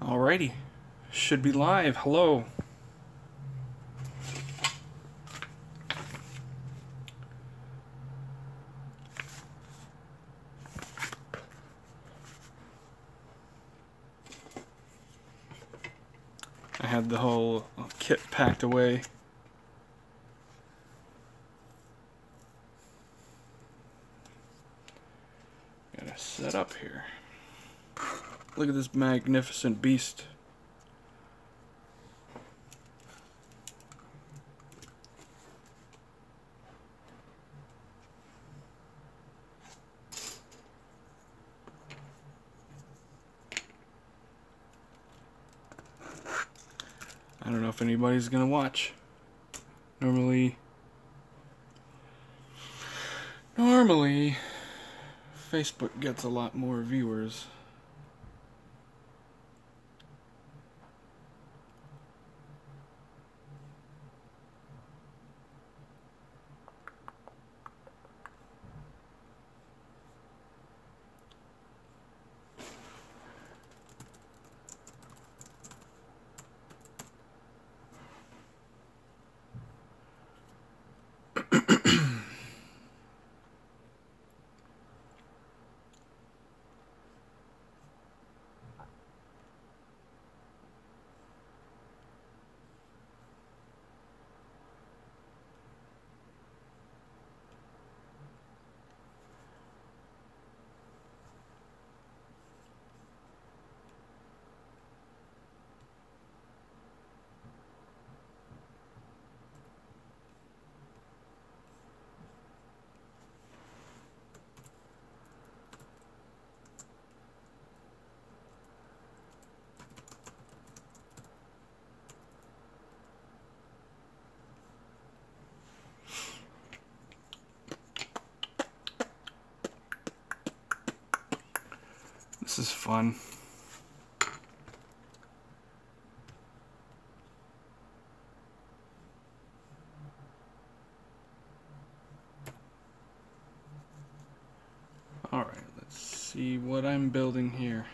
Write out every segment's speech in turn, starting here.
Alrighty, should be live. Hello. I had the whole kit packed away. Gotta set up here. Look at this magnificent beast. I don't know if anybody's gonna watch. Normally, Facebook gets a lot more viewers. This is fun. Alright, let's see what I'm building here.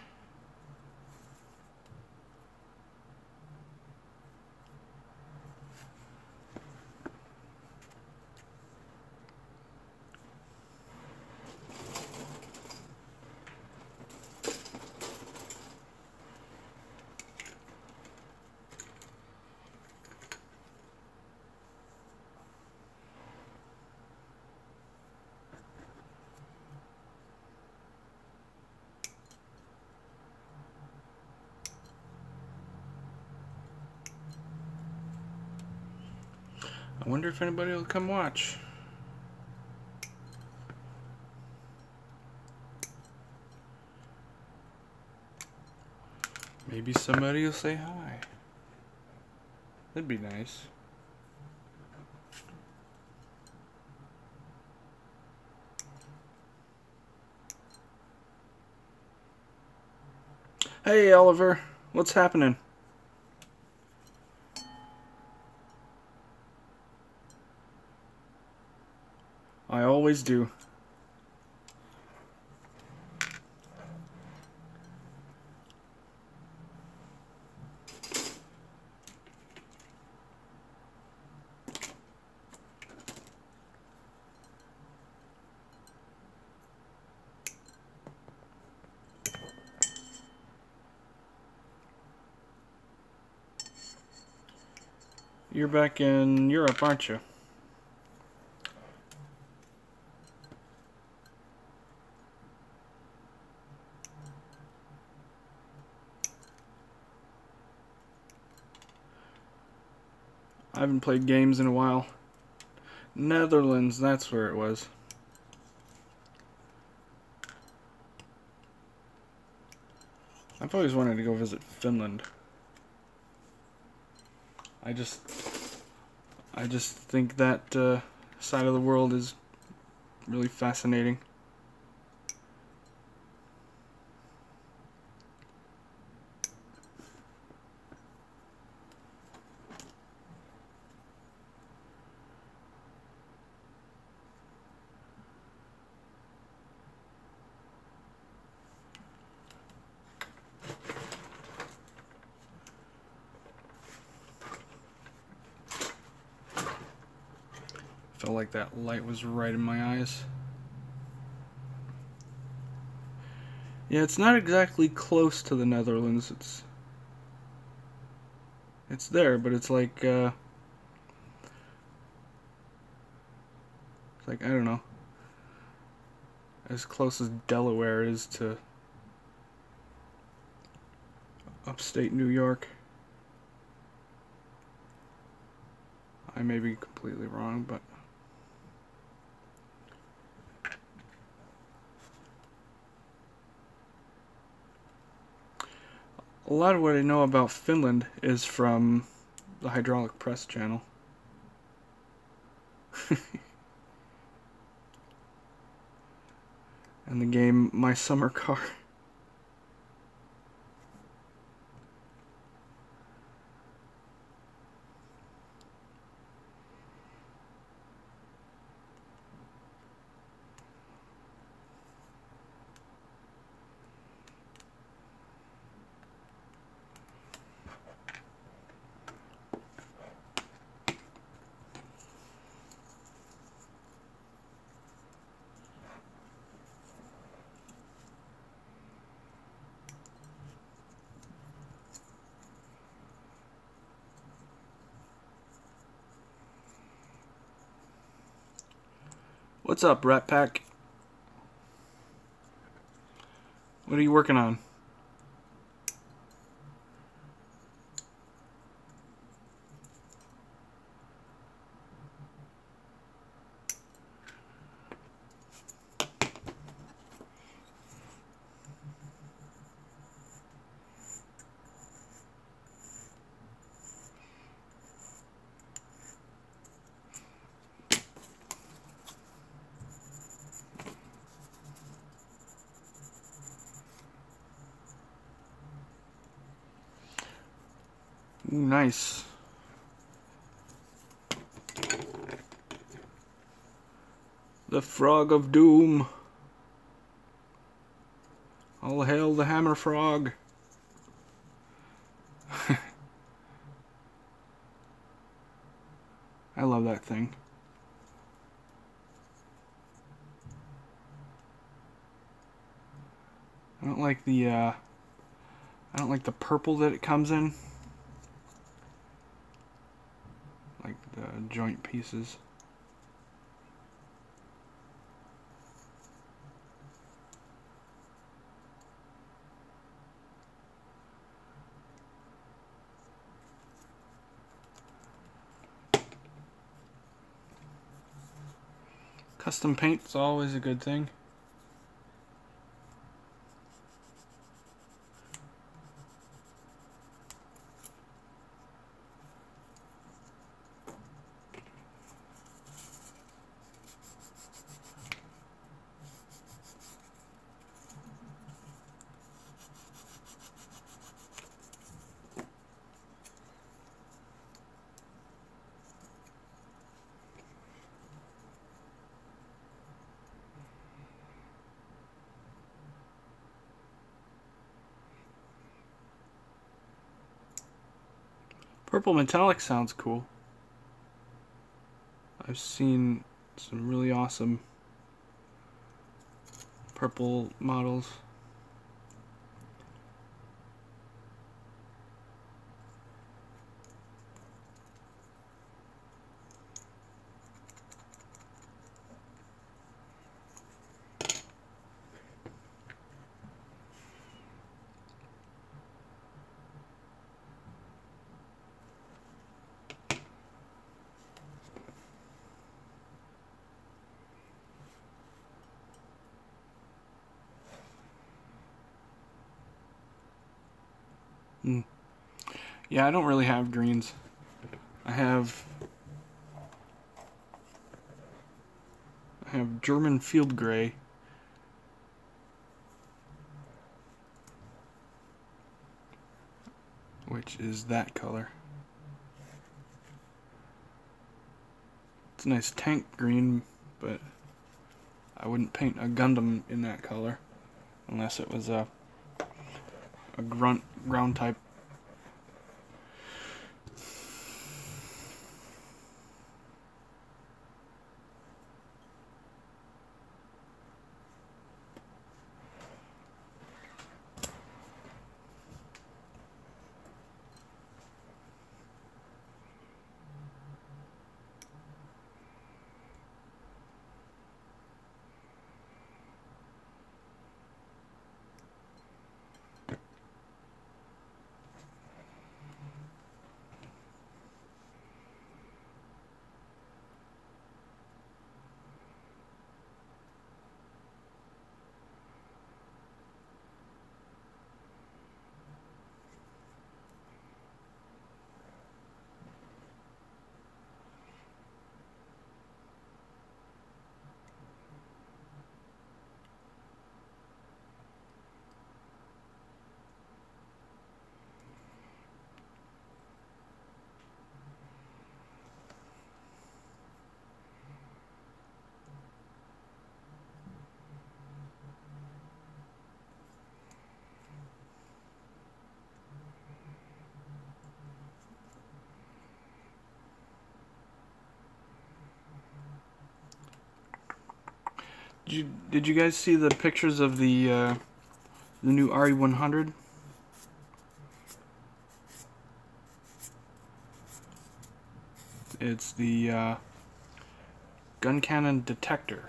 I wonder if anybody will come watch. Maybe somebody will say hi. That'd be nice. Hey Oliver, what's happening? I always do. You're back in Europe, aren't you? I haven't played games in a while. Netherlands, that's where it was. I've always wanted to go visit Finland. I just think that side of the world is really fascinating. felt like that light was right in my eyes. Yeah, it's not exactly close to the Netherlands. It's there, but it's like I don't know, as close as Delaware is to upstate New York. I may be completely wrong, but a lot of what I know about Finland is from the Hydraulic Press channel. And the game My Summer Car. What's up, Rat Pack? What are you working on? Ooh, nice. The Frog of Doom. All hail the Hammer Frog. I love that thing. I don't like the purple that it comes in. Like the joint pieces. Custom paint's always a good thing. Purple metallic sounds cool. I've seen some really awesome purple models. Yeah, I don't really have greens. I have German field gray. Which is that color. It's a nice tank green, but I wouldn't paint a Gundam in that color unless it was a ground type. Did you guys see the pictures of the new RE100? It's the gun cannon detector,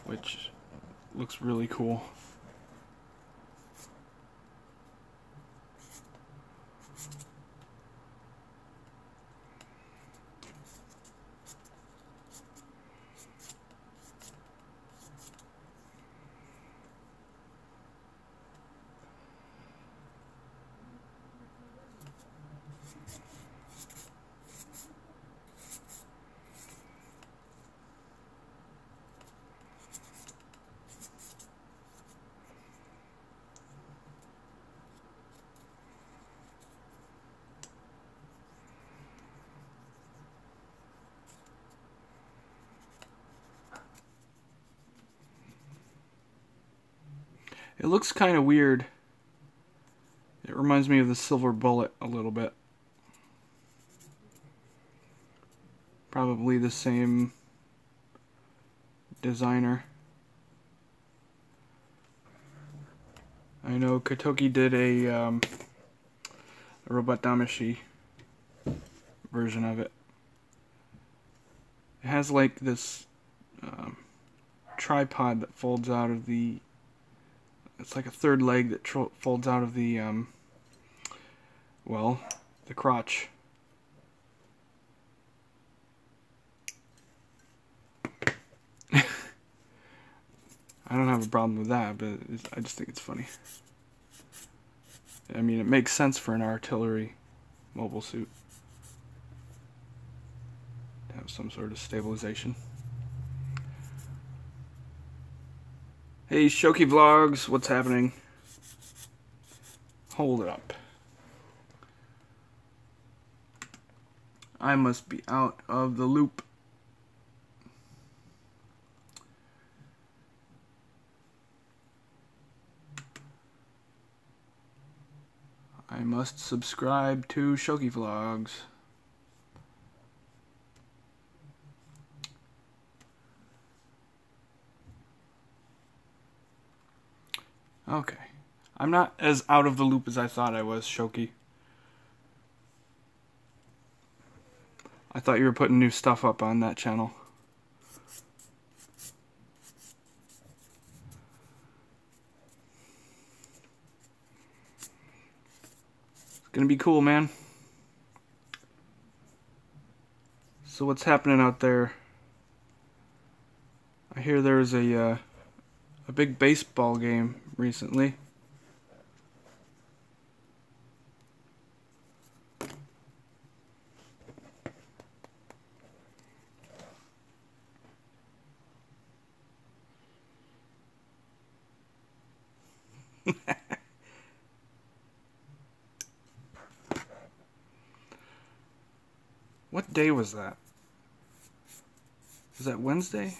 which looks really cool. It looks kind of weird. It reminds me of the Silver Bullet a little bit. Probably the same designer. I know Kotoki did a Robot Damashi version of it. It has like this tripod that folds out of the... It's like a third leg that folds out of the, well, the crotch. I don't have a problem with that, but I just think it's funny. I mean, it makes sense for an artillery mobile suit to have some sort of stabilization. Hey, Shoki Vlogs, what's happening? Hold it up. I must be out of the loop. I must subscribe to Shoki Vlogs. Okay. I'm not as out of the loop as I thought I was, Shoki. I thought you were putting new stuff up on that channel. It's gonna be cool, man. So what's happening out there? I hear there's a big baseball game recently. What day was that? Was that Wednesday?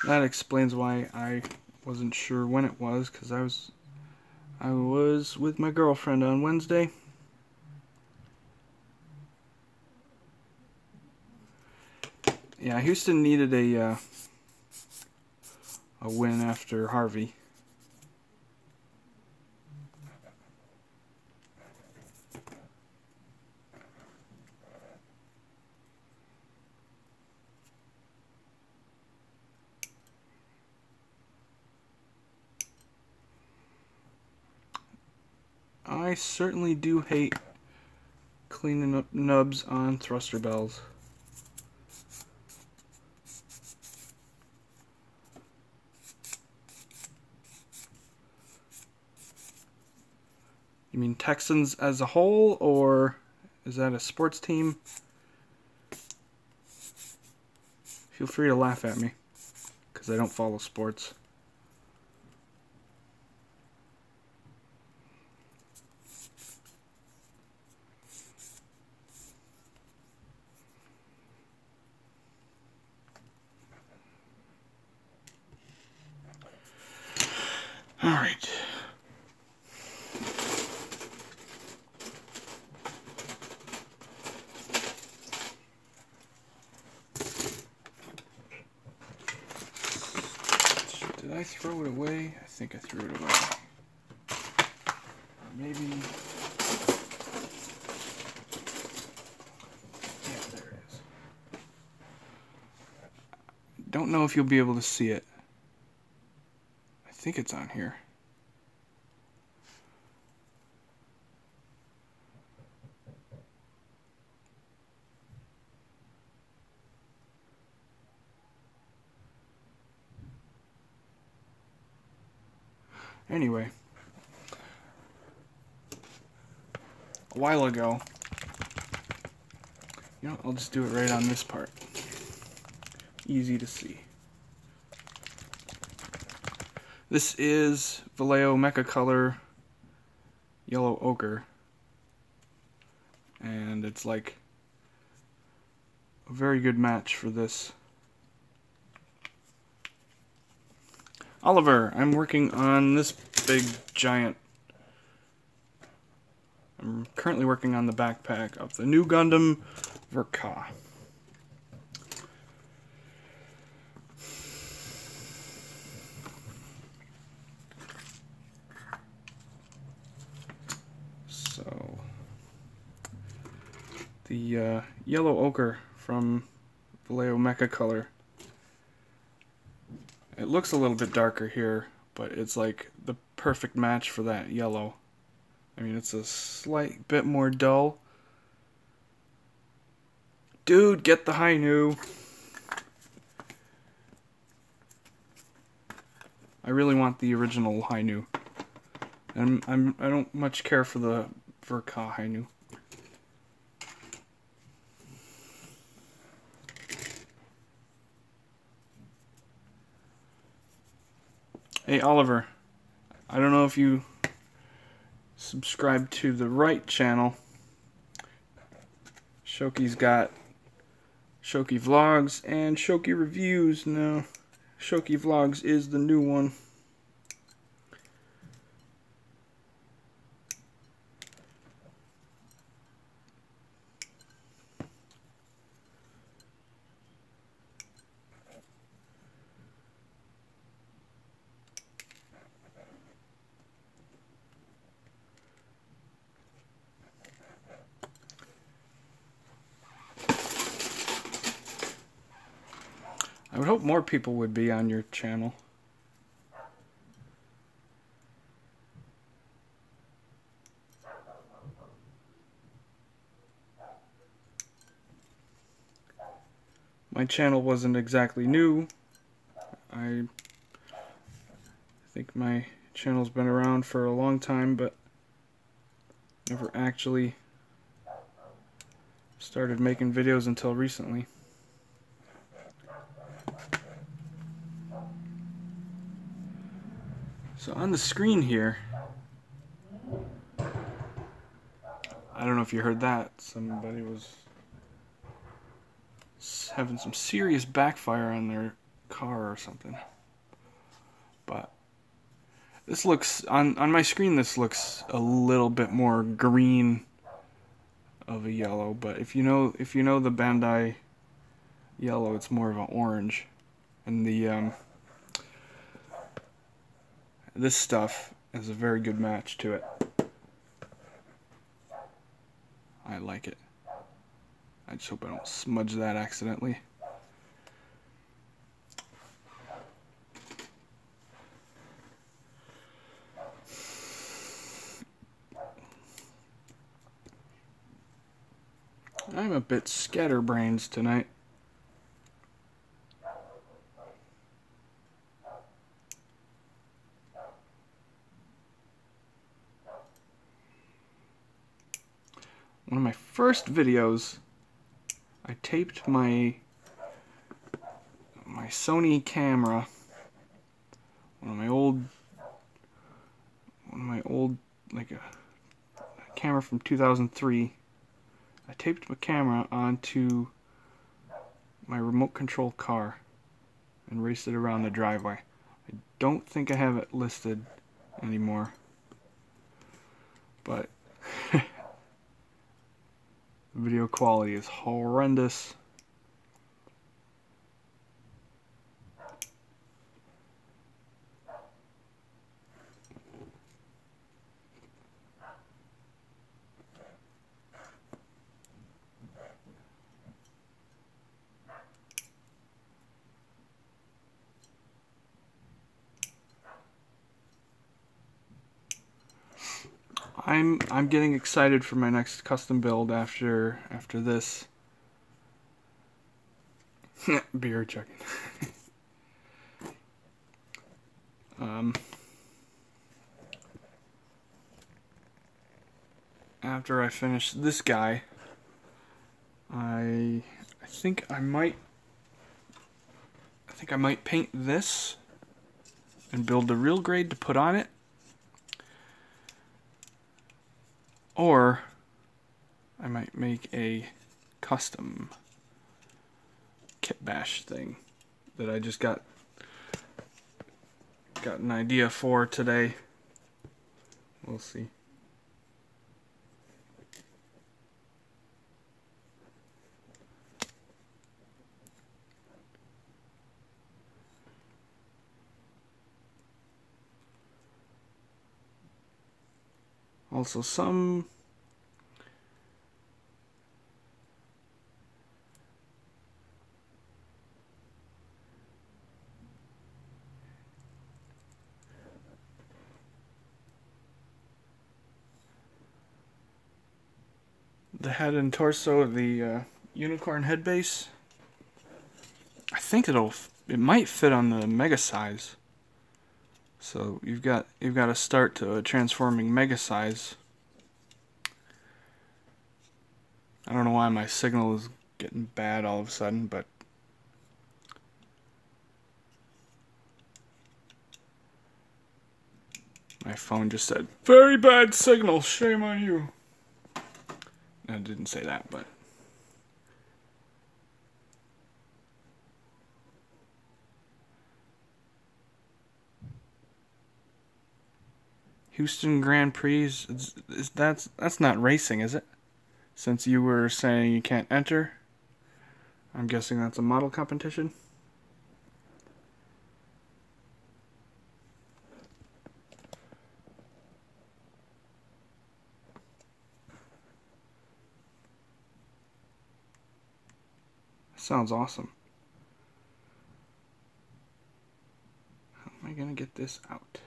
That explains why I wasn't sure when it was, because I was with my girlfriend on Wednesday. Yeah, Houston needed a win after Harvey. I certainly do hate cleaning up nubs on thruster bells. You mean Texans as a whole, or is that a sports team? Feel free to laugh at me, because I don't follow sports. Alright. Did I throw it away? I think I threw it away. Maybe. Yeah, there it is. Don't know if you'll be able to see it. I think it's on here. Anyway, a while ago, I'll just do it right on this part. Easy to see. This is Vallejo Mecha Color Yellow Ochre, and it's like a very good match for this. Oliver, I'm working on this big giant. I'm currently working on the backpack of the new Gundam Ver.Ka. So, the yellow ochre from Vallejo Mecha Color. It looks a little bit darker here, but it's like the perfect match for that yellow. I mean, it's a slight bit more dull. Dude, get the Hi-Nu. I really want the original Hi-Nu. And I don't much care for the Ver.Ka Hi-Nu. Hey Oliver, I don't know if you subscribe to the right channel. Shoki's got Shoki Vlogs and Shoki Reviews now. Shoki Vlogs is the new one. I would hope more people would be on your channel. My channel wasn't exactly new. I think my channel's been around for a long time, but never actually started making videos until recently. So on the screen here, I don't know if you heard that, somebody was having some serious backfire on their car or something. But this looks, on my screen, this looks a little bit more green of a yellow, but if you know the Bandai yellow, it's more of an orange. And the this stuff is a very good match to it. I like it. I just hope I don't smudge that accidentally. I'm a bit scatterbrained tonight. One of my first videos, I taped my Sony camera, one of my old like a camera from 2003. I taped my camera onto my remote control car and raced it around the driveway. I don't think I have it listed anymore. But the video quality is horrendous. I'm getting excited for my next custom build after this. Beer chugging. After I finish this guy, I think I might paint this and build the real grade to put on it. Or I might make a custom kit bash thing that I just got an idea for today. We'll see. Also some the head and torso of the unicorn head base. I think it might fit on the mega size. So you've got to start to transforming mega size. I don't know why my signal is getting bad all of a sudden, but my phone just said, "Very bad signal, shame on you." No, it didn't say that, but Houston Grand Prix, that's not racing, is it? Since you were saying you can't enter, I'm guessing that's a model competition. Sounds awesome. How am I gonna get this out?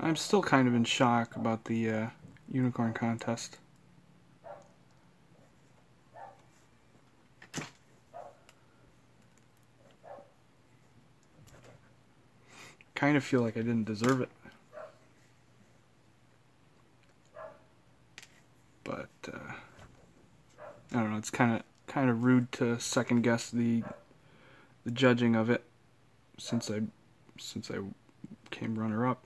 I'm still kind of in shock about the unicorn contest. Kind of feel like I didn't deserve it. But I don't know, it's kind of rude to second guess the judging of it since I came runner up.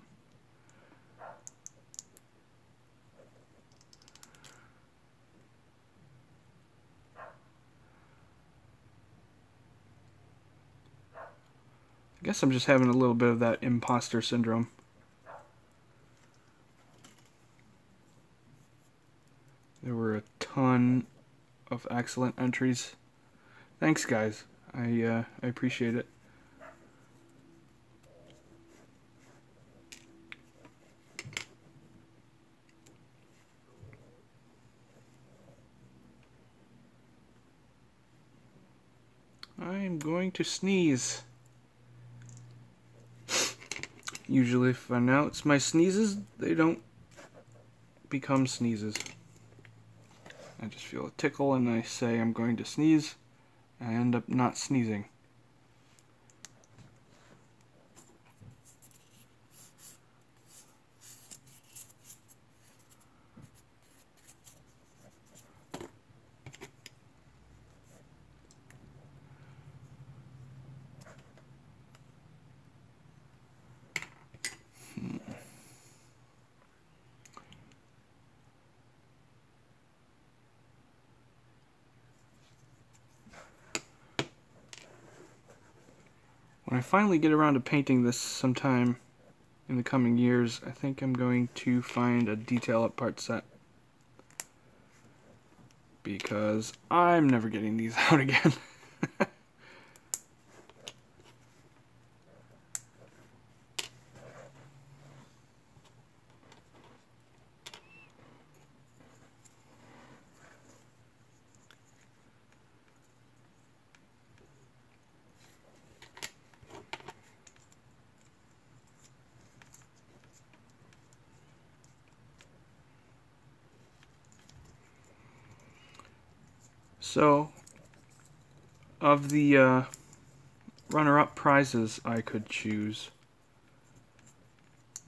I guess I'm just having a little bit of that imposter syndrome. There were a ton of excellent entries. Thanks, guys. I appreciate it. I'm going to sneeze. Usually if I announce my sneezes, they don't become sneezes. I just feel a tickle and I say I'm going to sneeze, and I end up not sneezing. When I finally get around to painting this sometime in the coming years, I think I'm going to find a detail up part set. Because I'm never getting these out again. So, of the runner-up prizes I could choose,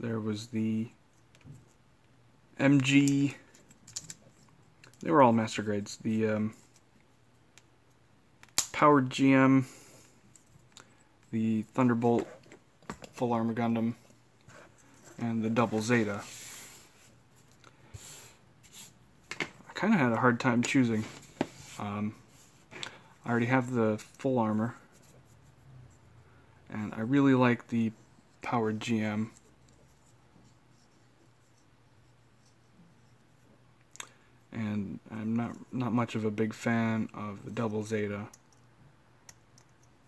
there was the MG, they were all master grades, the Powered GM, the Thunderbolt Full Armor Gundam, and the Double Zeta. I kind of had a hard time choosing. I already have the full armor, and I really like the Powered GM. And I'm not much of a big fan of the Double Zeta,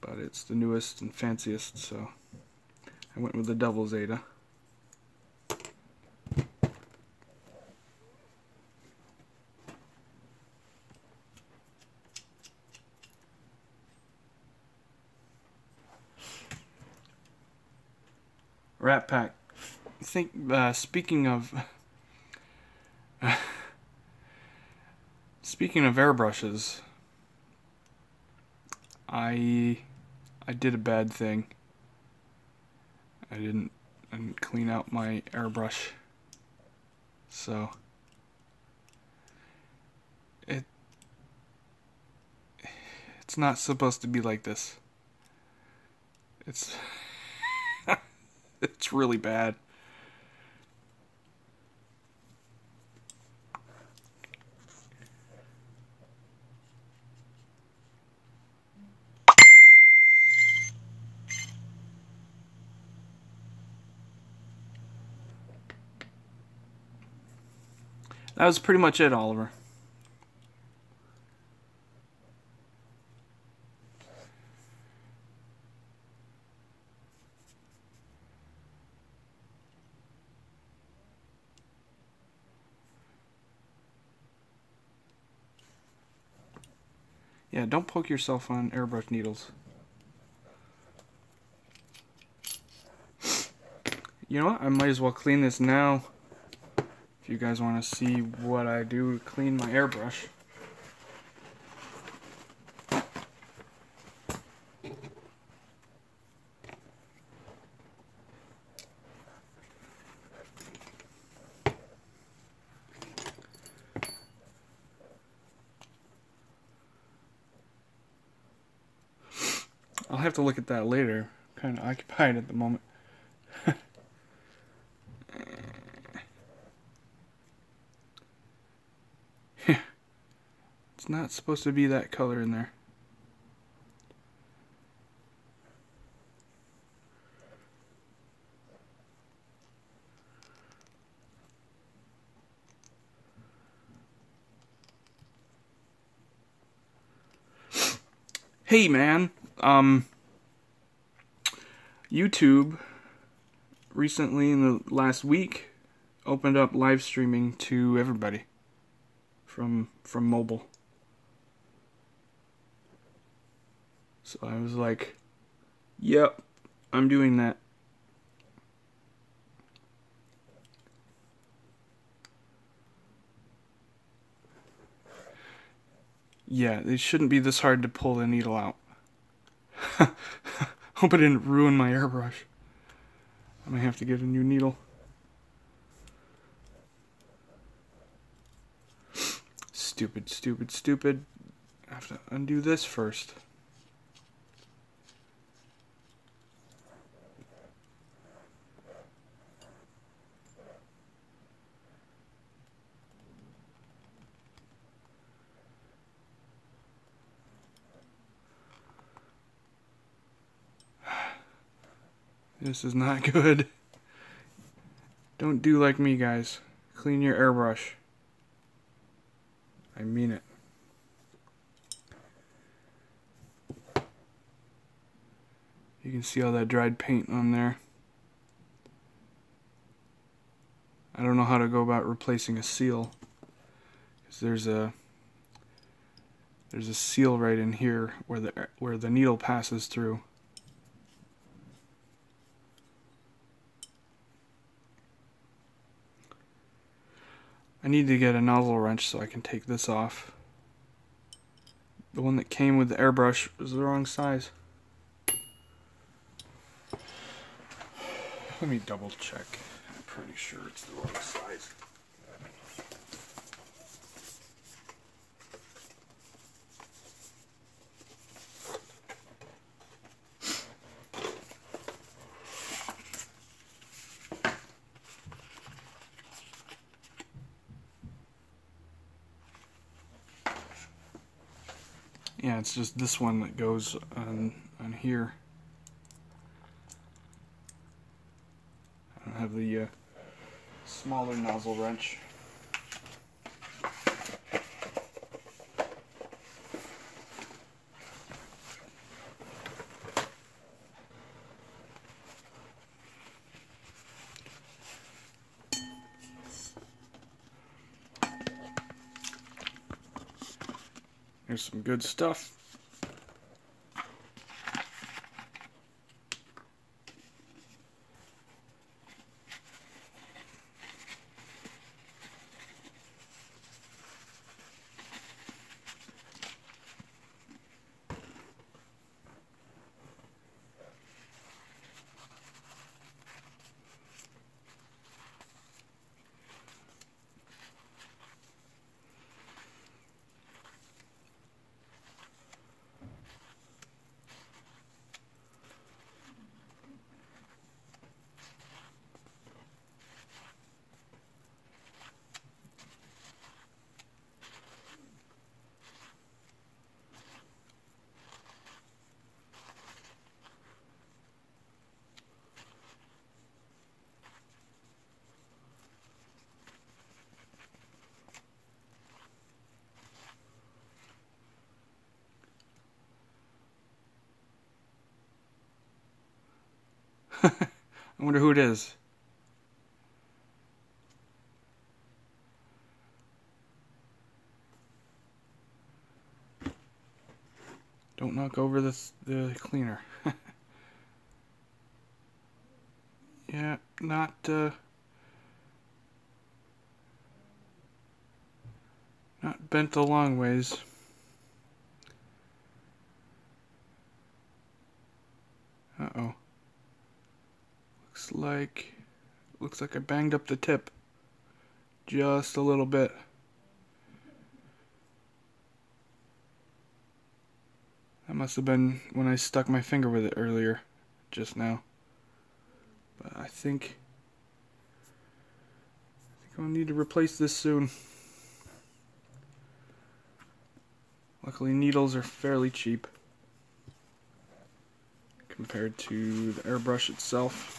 but it's the newest and fanciest, so I went with the Double Zeta. Rat Pack. I think, speaking of airbrushes, I did a bad thing. I didn't clean out my airbrush, so it's not supposed to be like this. It's it's really bad. That was pretty much it, Oliver. Yeah, don't poke yourself on airbrush needles. You know what? I might as well clean this now. If you guys want to see what I do to clean my airbrush. I'll have to look at that later. I'm kind of occupied at the moment. It's not supposed to be that color in there. Hey man, YouTube recently in the last week opened up live streaming to everybody from mobile. So I was like, yep, I'm doing that. Yeah, it shouldn't be this hard to pull the needle out. Hope I didn't ruin my airbrush. I might have to get a new needle. Stupid, stupid, stupid. I have to undo this first. This is not good. Don't do like me, guys. Clean your airbrush. I mean it. You can see all that dried paint on there. I don't know how to go about replacing a seal, because there's a seal right in here where the needle passes through. I need to get a nozzle wrench so I can take this off. The one that came with the airbrush was the wrong size. Let me double check. I'm pretty sure it's the wrong size. Yeah, it's just this one that goes on here. I don't have the smaller nozzle wrench. Here's some good stuff. I wonder who it is. Don't knock over the cleaner. Yeah, not bent a long ways. Uh-oh. Looks like I banged up the tip just a little bit. That must have been when I stuck my finger with it earlier, just now. But I think I'll need to replace this soon. Luckily, needles are fairly cheap compared to the airbrush itself.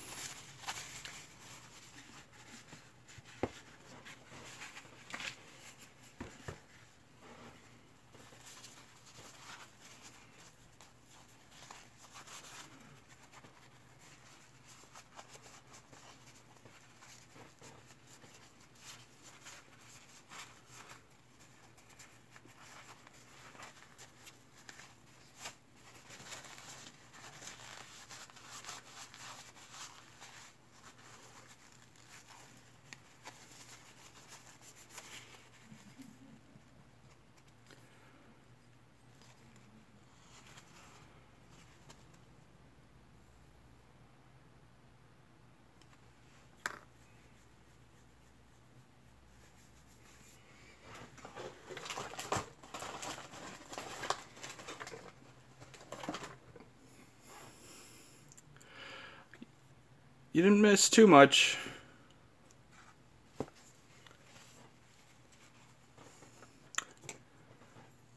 You didn't miss too much.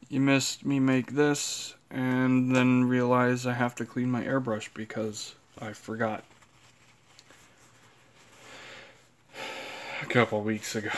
You missed me make this and then realize I have to clean my airbrush because I forgot a couple weeks ago.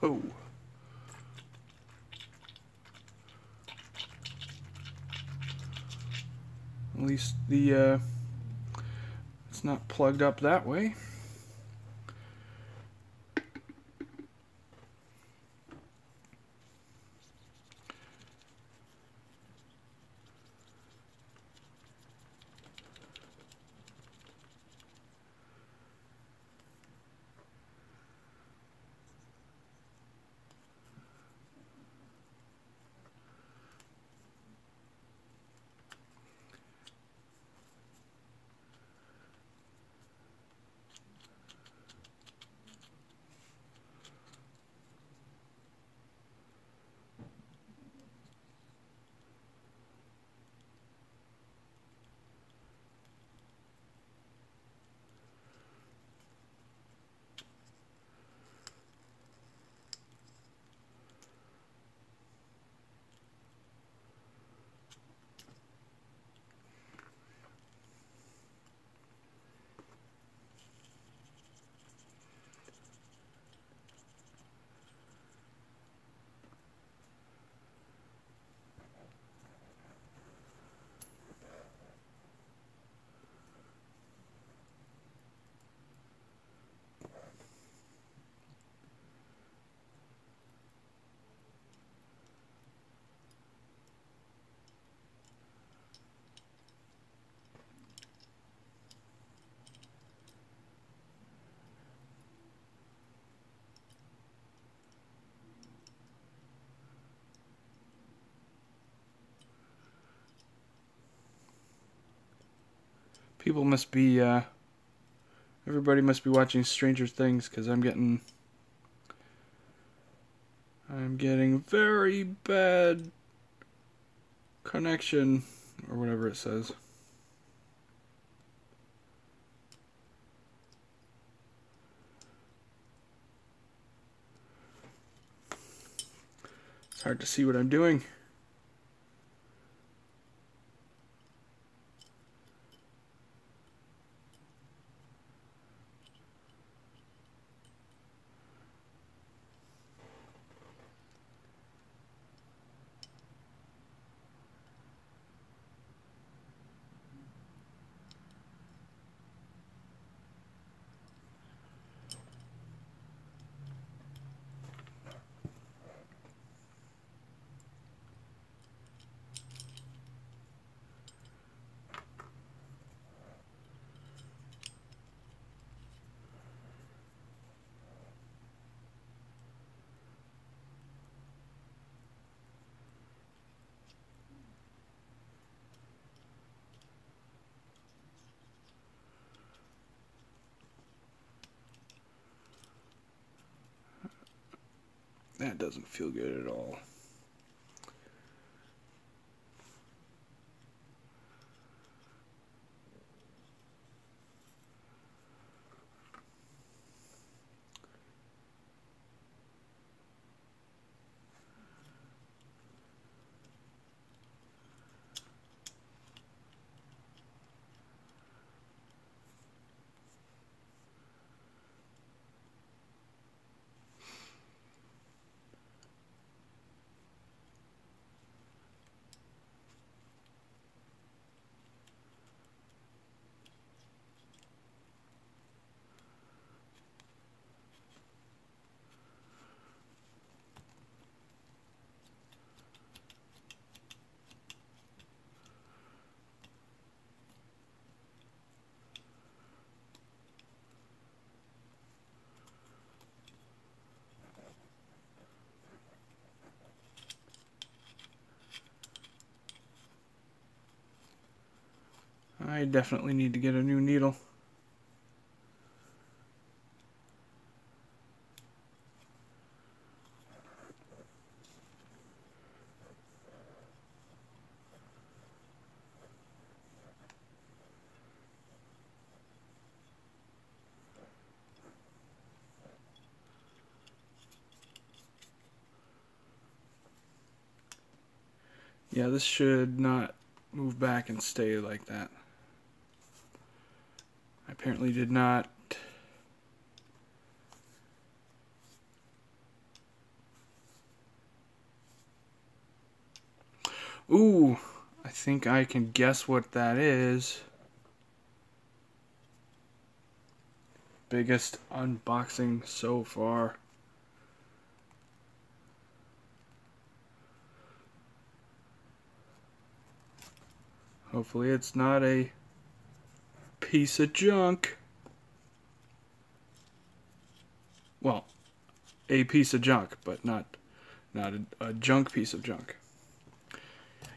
Oh. At least the it's not plugged up that way. People must be, everybody must be watching Stranger Things, because I'm getting very bad connection, or whatever it says. It's hard to see what I'm doing. That doesn't feel good at all. I definitely need to get a new needle. Yeah, this should not move back and stay like that. I apparently did not. Ooh, I think I can guess what that is. Biggest unboxing so far. Hopefully it's not a piece of junk. Well, a piece of junk, but not a junk piece of junk.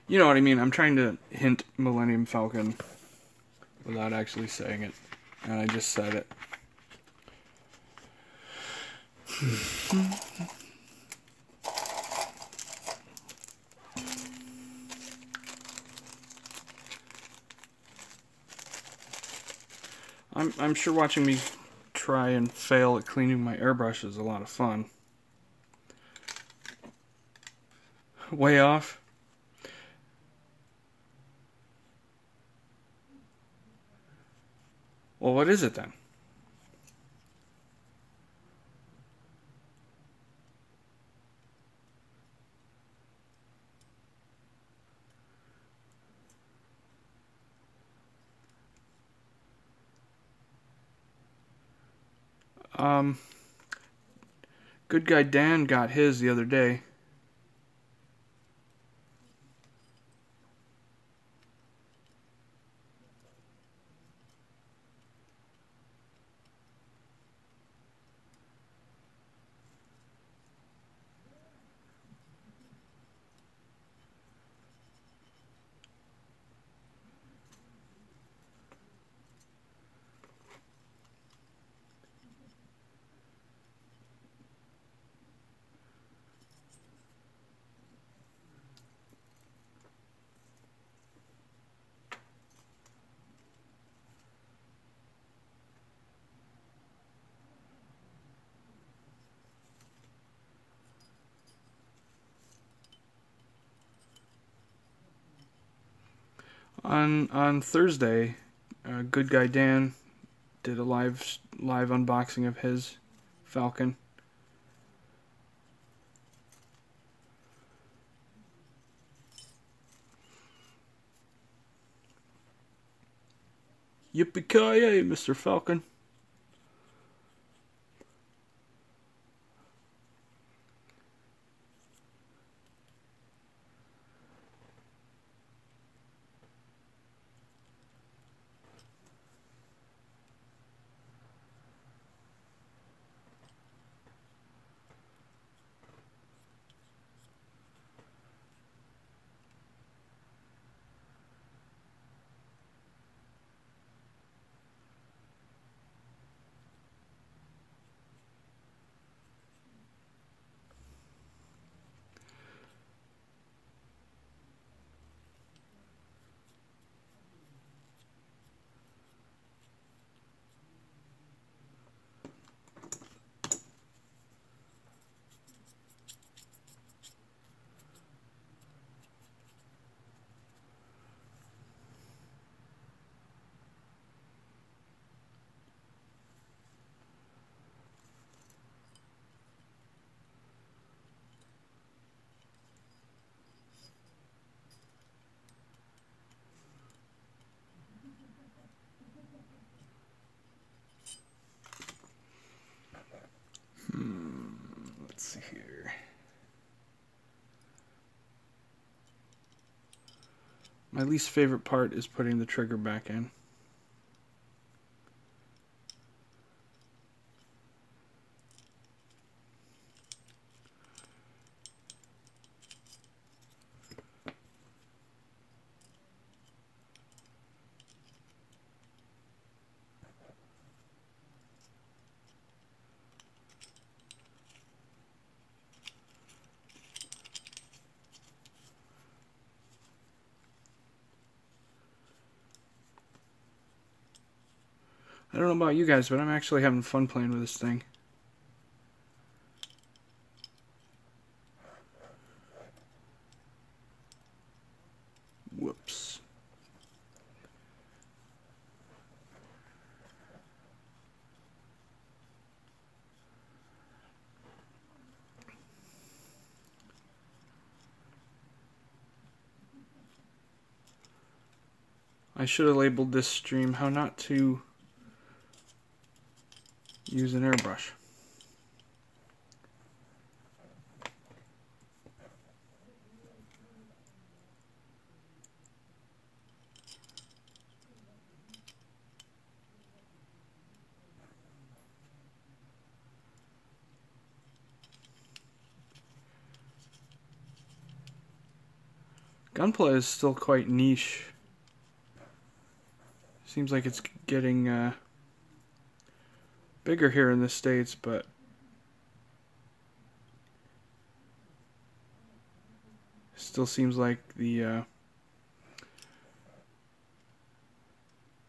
You know what I mean? I'm trying to hint Millennium Falcon without actually saying it, and I just said it. I'm sure watching me try and fail at cleaning my airbrush is a lot of fun. Way off. Well, what is it then? Good guy Dan got his the other day. On Thursday, Good Guy Dan did a live unboxing of his Falcon. Yippee-ki-yay, Mr. Falcon. Let's see here. My least favorite part is putting the trigger back in. I don't know about you guys, but I'm actually having fun playing with this thing. Whoops. I should have labeled this stream how not to use an airbrush. Gunpla is still quite niche. Seems like it's getting bigger here in the States, but still seems like the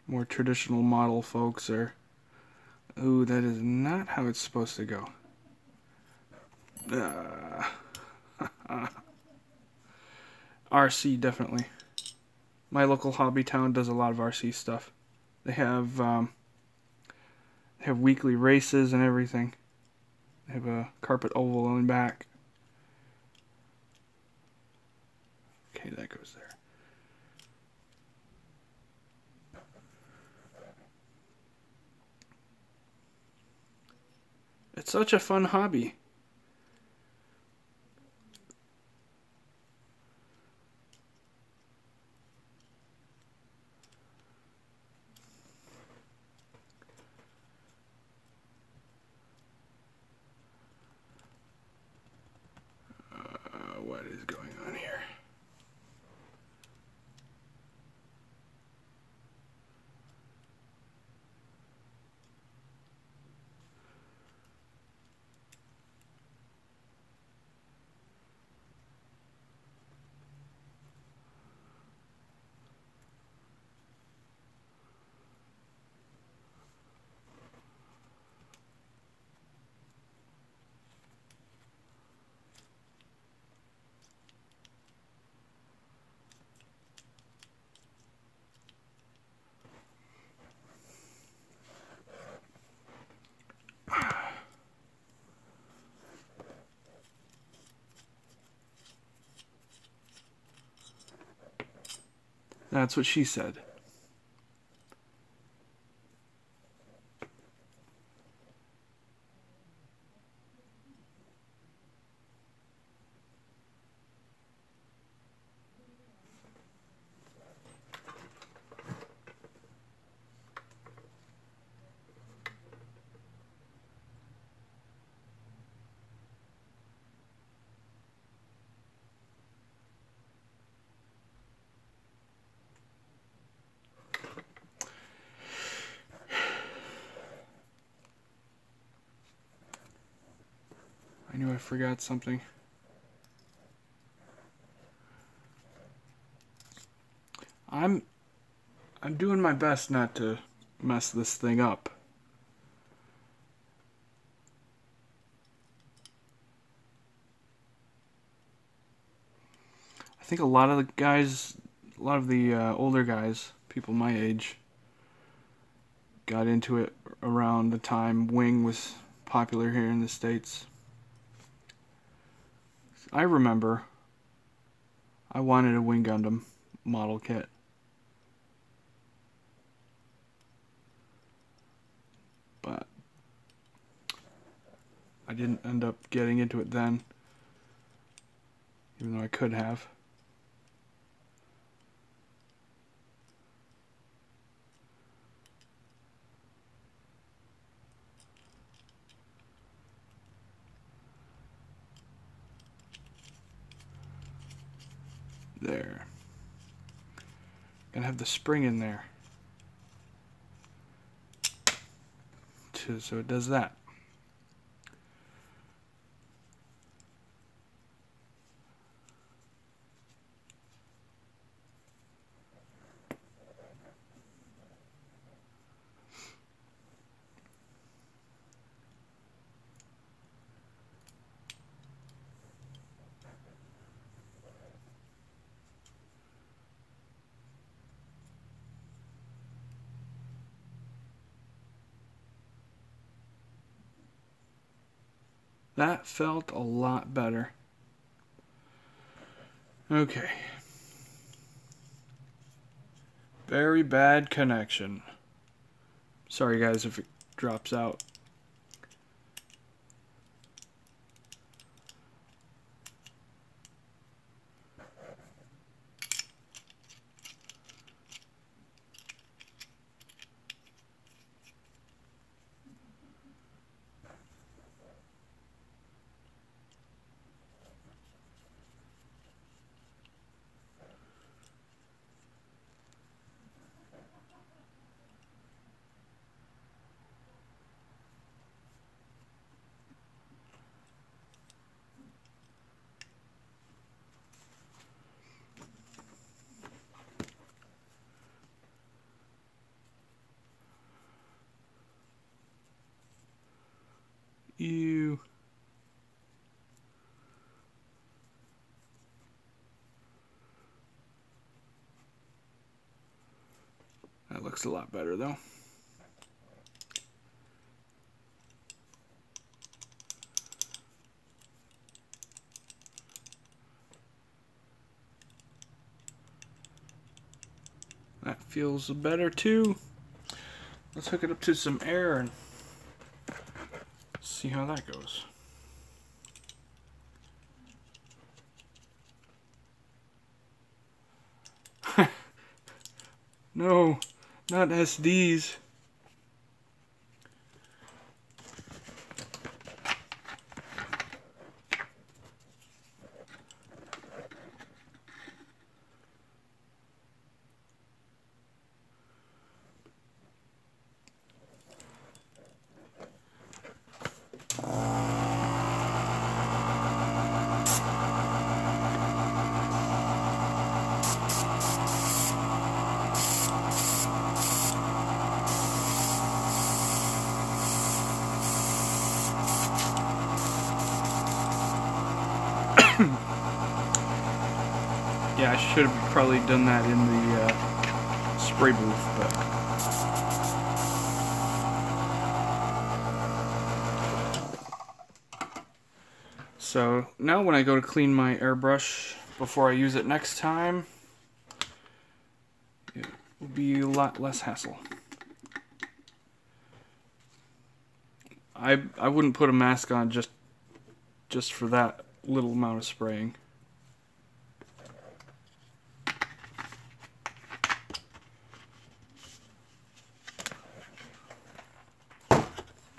more traditional model folks are... Ooh, that is not how it's supposed to go. RC, definitely. My local hobby town does a lot of RC stuff. They have weekly races and everything. They have a carpet oval on the back. Okay, that goes there. It's such a fun hobby. What is going on here? That's what she said. I knew I forgot something. I'm doing my best not to mess this thing up. I think a lot of the guys, a lot of the older guys, people my age, got into it around the time Wing was popular here in the States. I remember I wanted a Wing Gundam model kit. But I didn't end up getting into it then, even though I could have. There. Gonna have the spring in there. So it does that. That felt a lot better. Okay. Very bad connection. Sorry guys if it drops out. Ew. That looks a lot better though. That feels better too. Let's hook it up to some air and see how that goes. No, not SDs. Yeah, I should have probably done that in the spray booth, but... So, now when I go to clean my airbrush before I use it next time, it will be a lot less hassle. I wouldn't put a mask on just for that little amount of spraying.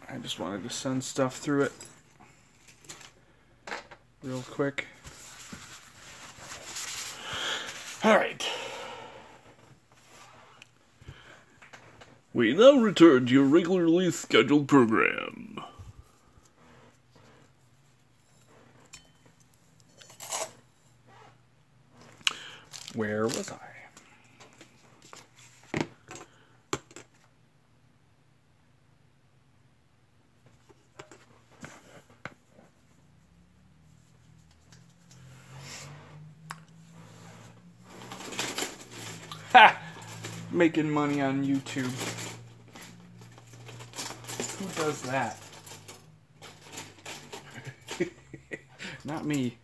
I just wanted to send stuff through it real quick. Alright. We now return to your regularly scheduled program. Where was I? Ha! Making money on YouTube. Who does that? Not me.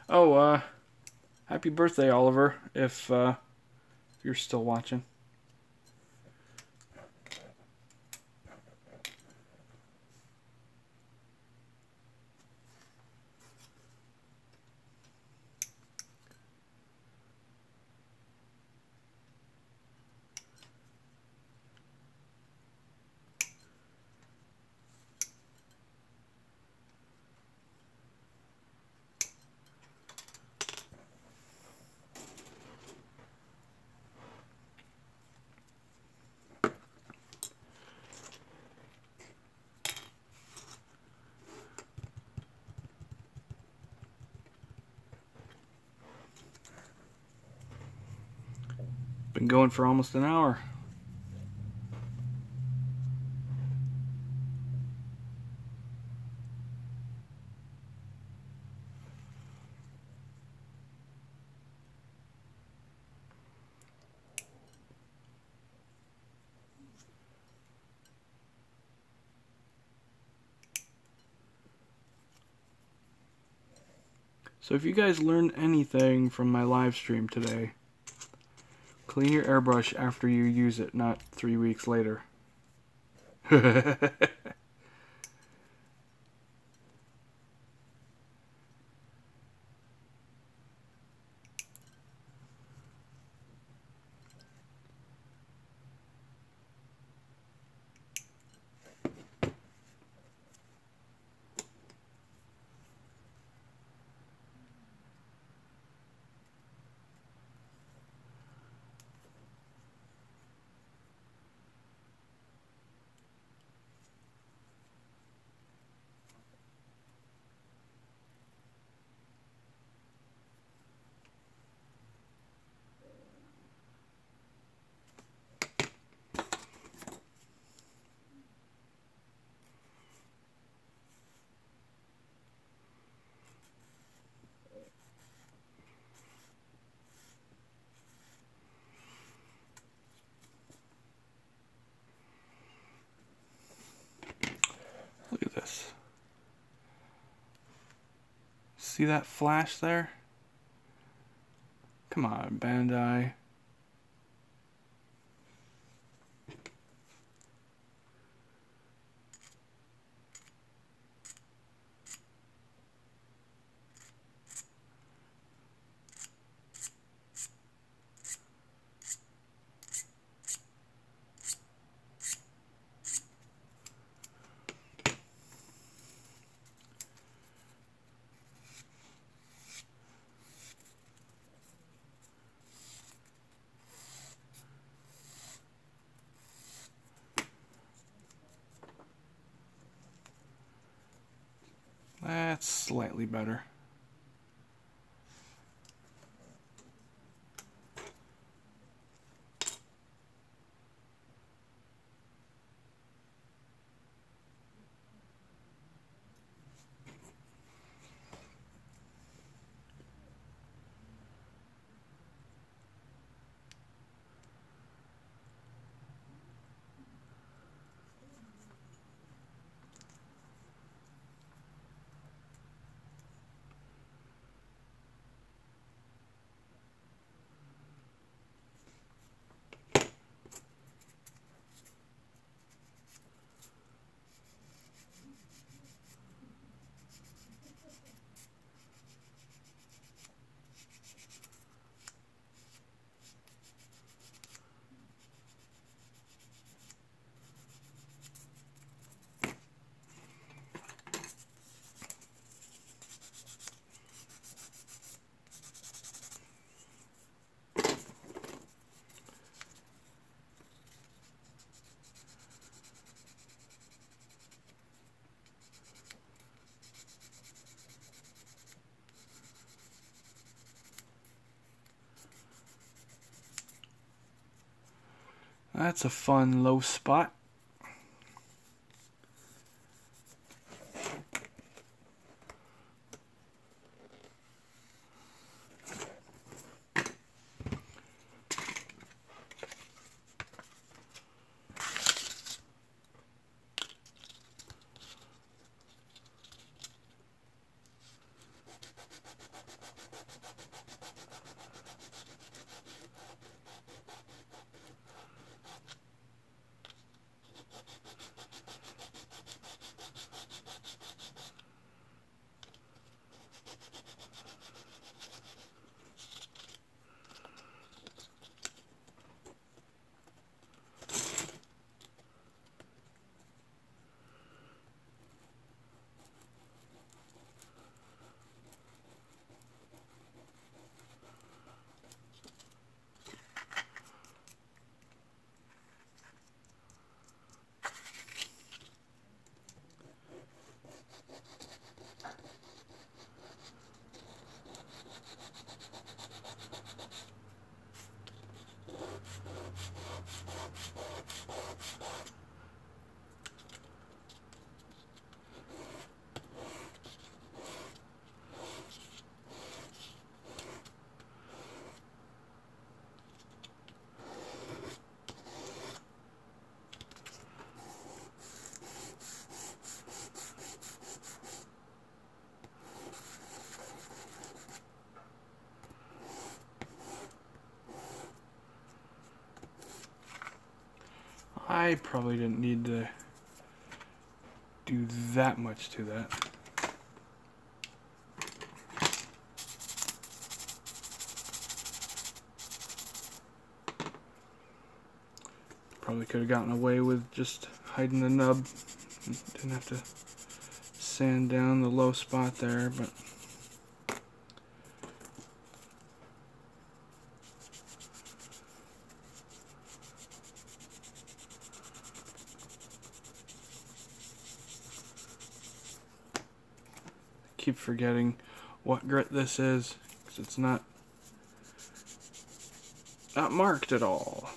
Oh, happy birthday, Oliver, if you're still watching. Been going for almost an hour. So if you guys learned anything from my live stream today, clean your airbrush after you use it, not 3 weeks later. Look at this. See that flash there? Come on, Bandai. That's slightly better. That's a fun low spot. I probably didn't need to do that much to that. Probably could have gotten away with just hiding the nub. Didn't have to sand down the low spot there, but I keep forgetting what grit this is because it's not marked at all.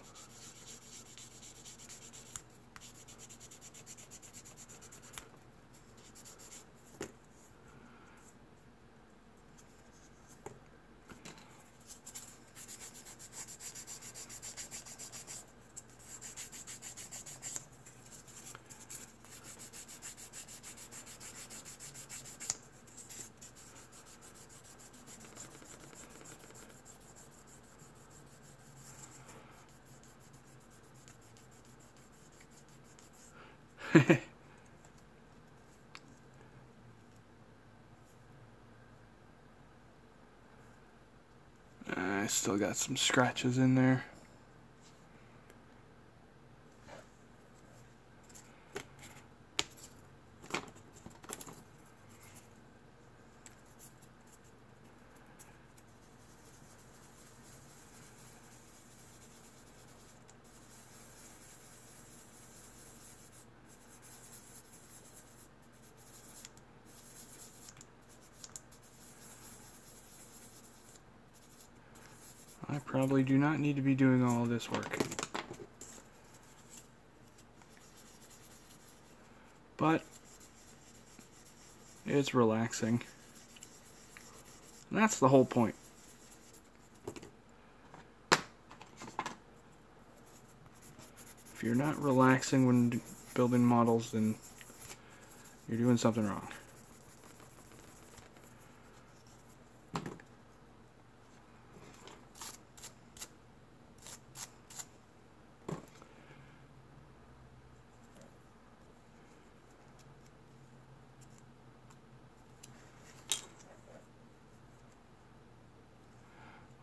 I still got some scratches in there. I probably do not need to be doing all this work. But it's relaxing. And that's the whole point. If you're not relaxing when building models, then you're doing something wrong.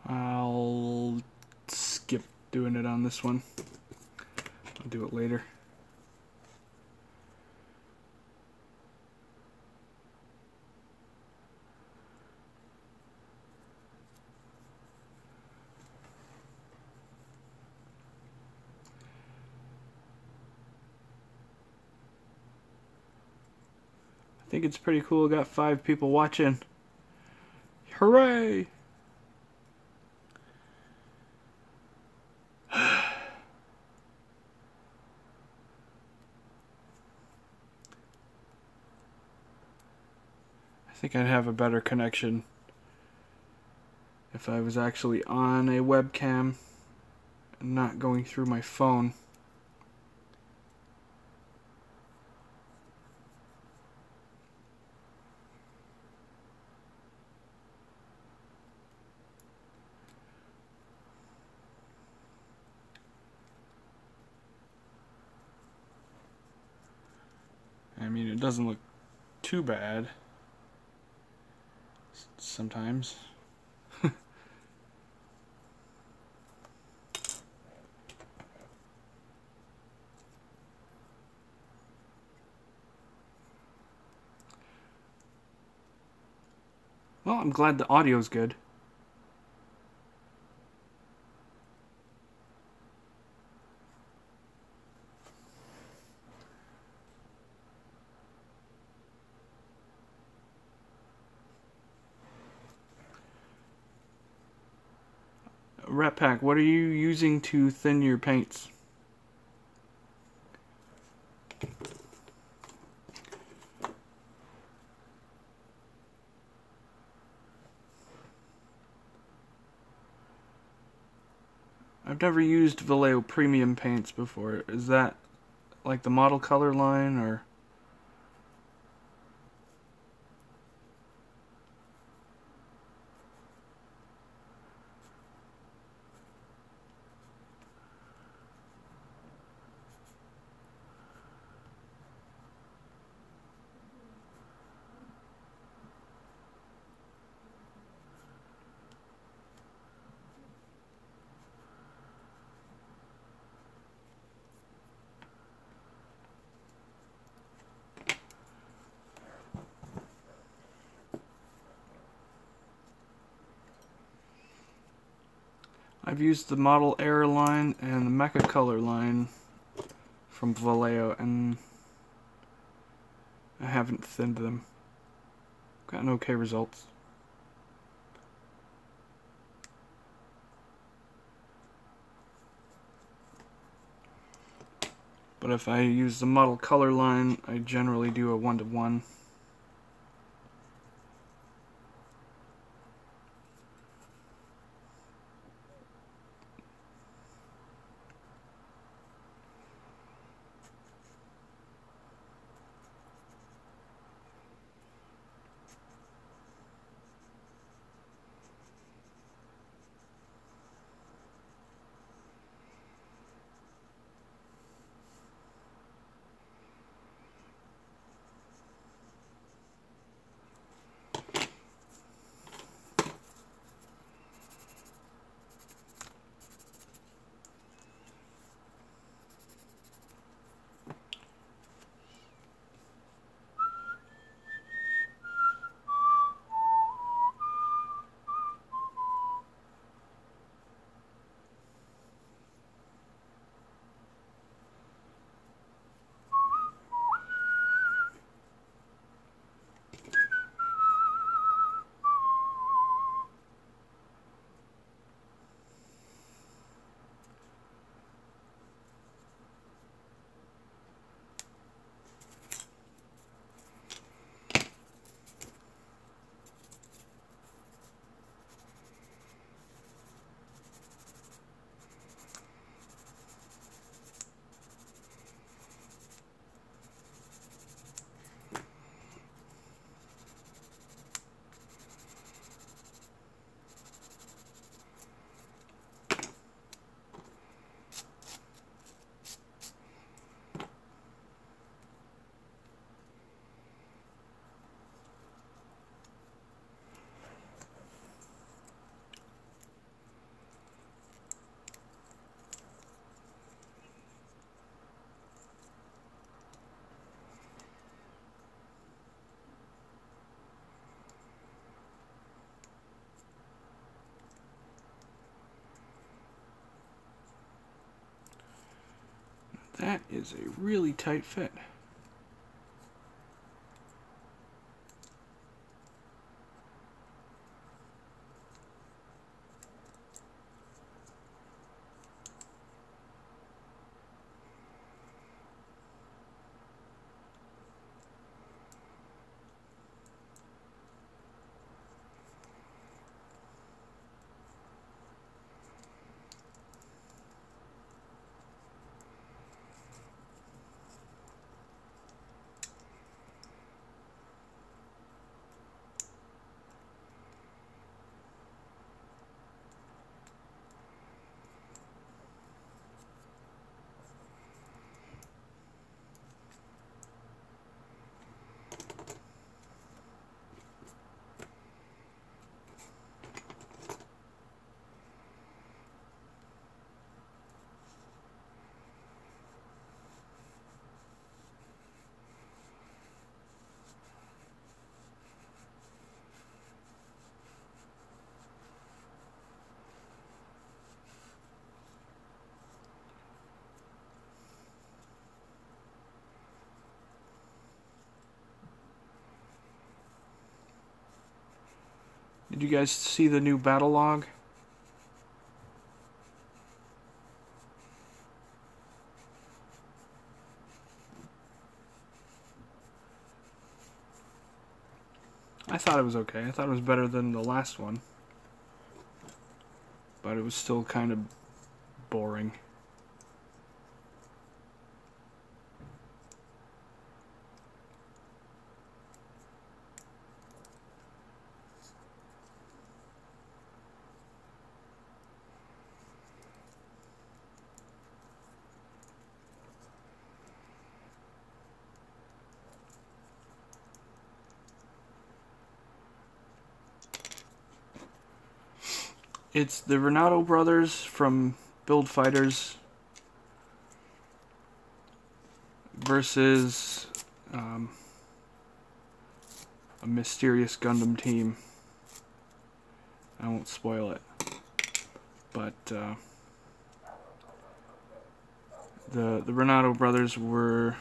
I'll skip doing it on this one. I'll do it later. I think it's pretty cool. Got 5 people watching. Hooray! I think I'd have a better connection if I was actually on a webcam and not going through my phone. I mean, it doesn't look too bad sometimes. Well, I'm glad the audio's good. Rat Pack, what are you using to thin your paints? I've never used Vallejo Premium paints before. Is that like the model color line, or? I've used the Model Air line and the Mecha Color line from Vallejo, and I haven't thinned them. Gotten okay results. But if I use the Model Color line, I generally do a 1-to-1. That is a really tight fit. Did you guys see the new battle log? I thought it was okay. I thought it was better than the last one. But it was still kind of boring. It's the Renato brothers from Build Fighters versus a mysterious Gundam team. I won't spoil it. but the Renato brothers were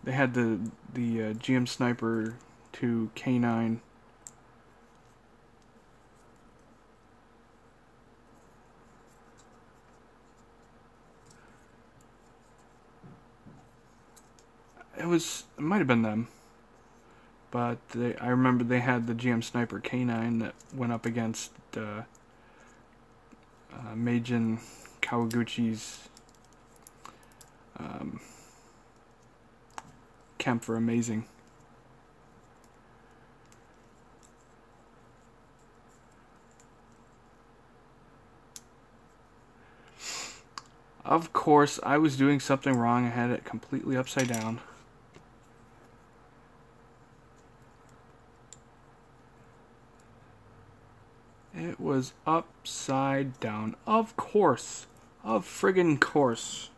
they had the GM Sniper 2 K9. It might have been them, but I remember they had the GM Sniper K9 that went up against Meijin Kawaguchi's Kempfer Amazing. Of course, I was doing something wrong. I had it completely upside down. It was upside down. Of course. Of friggin' course.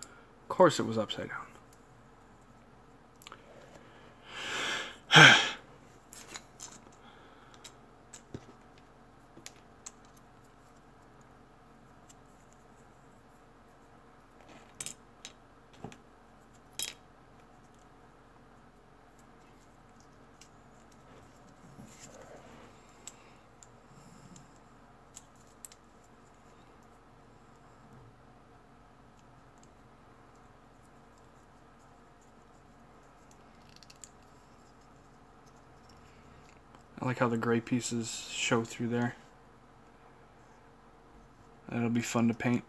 Of course it was upside down. I like how the gray pieces show through there. That'll be fun to paint.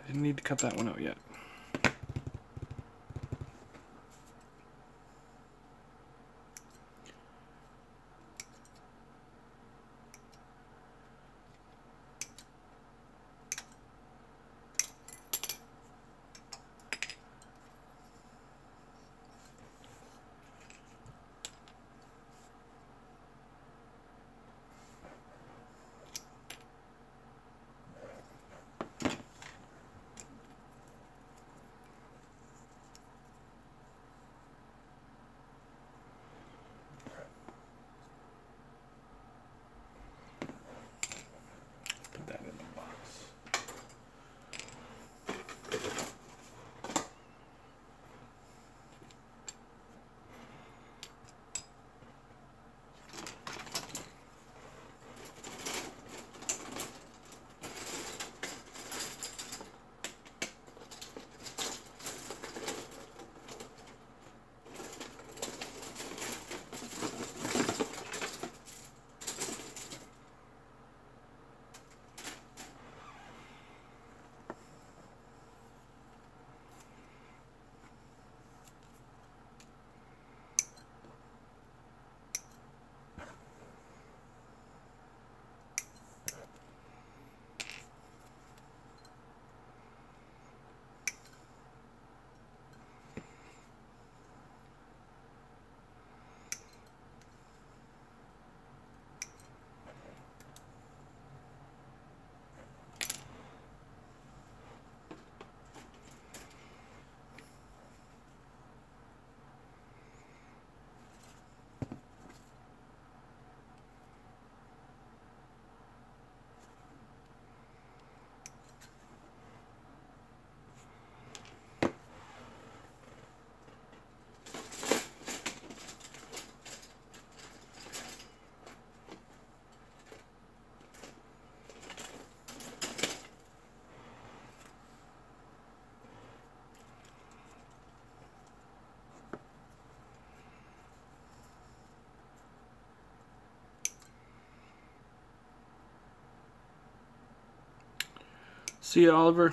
I didn't need to cut that one out yet. See you, Oliver.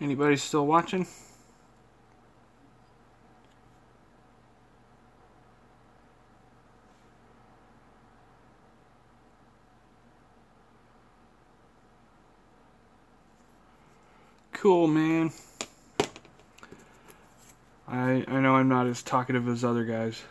Anybody still watching? Cool, man. I know I'm not as talkative as other guys.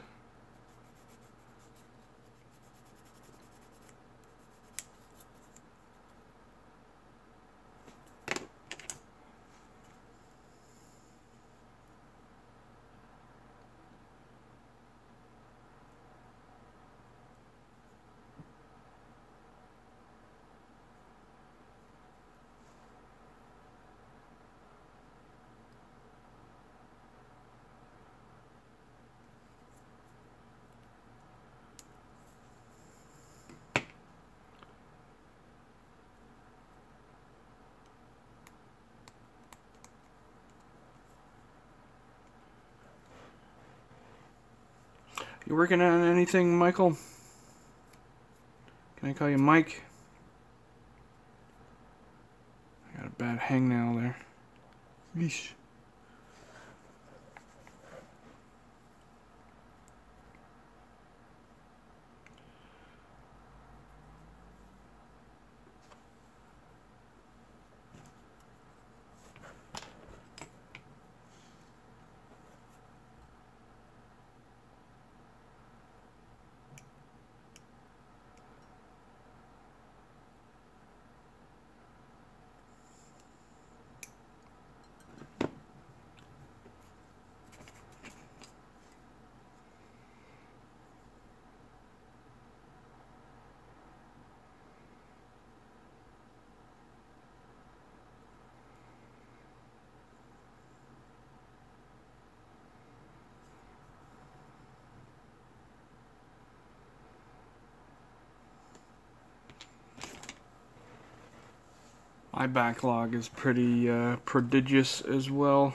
You working on anything, Michael? Can I call you Mike? I got a bad hangnail there. Yeesh. My backlog is pretty prodigious as well.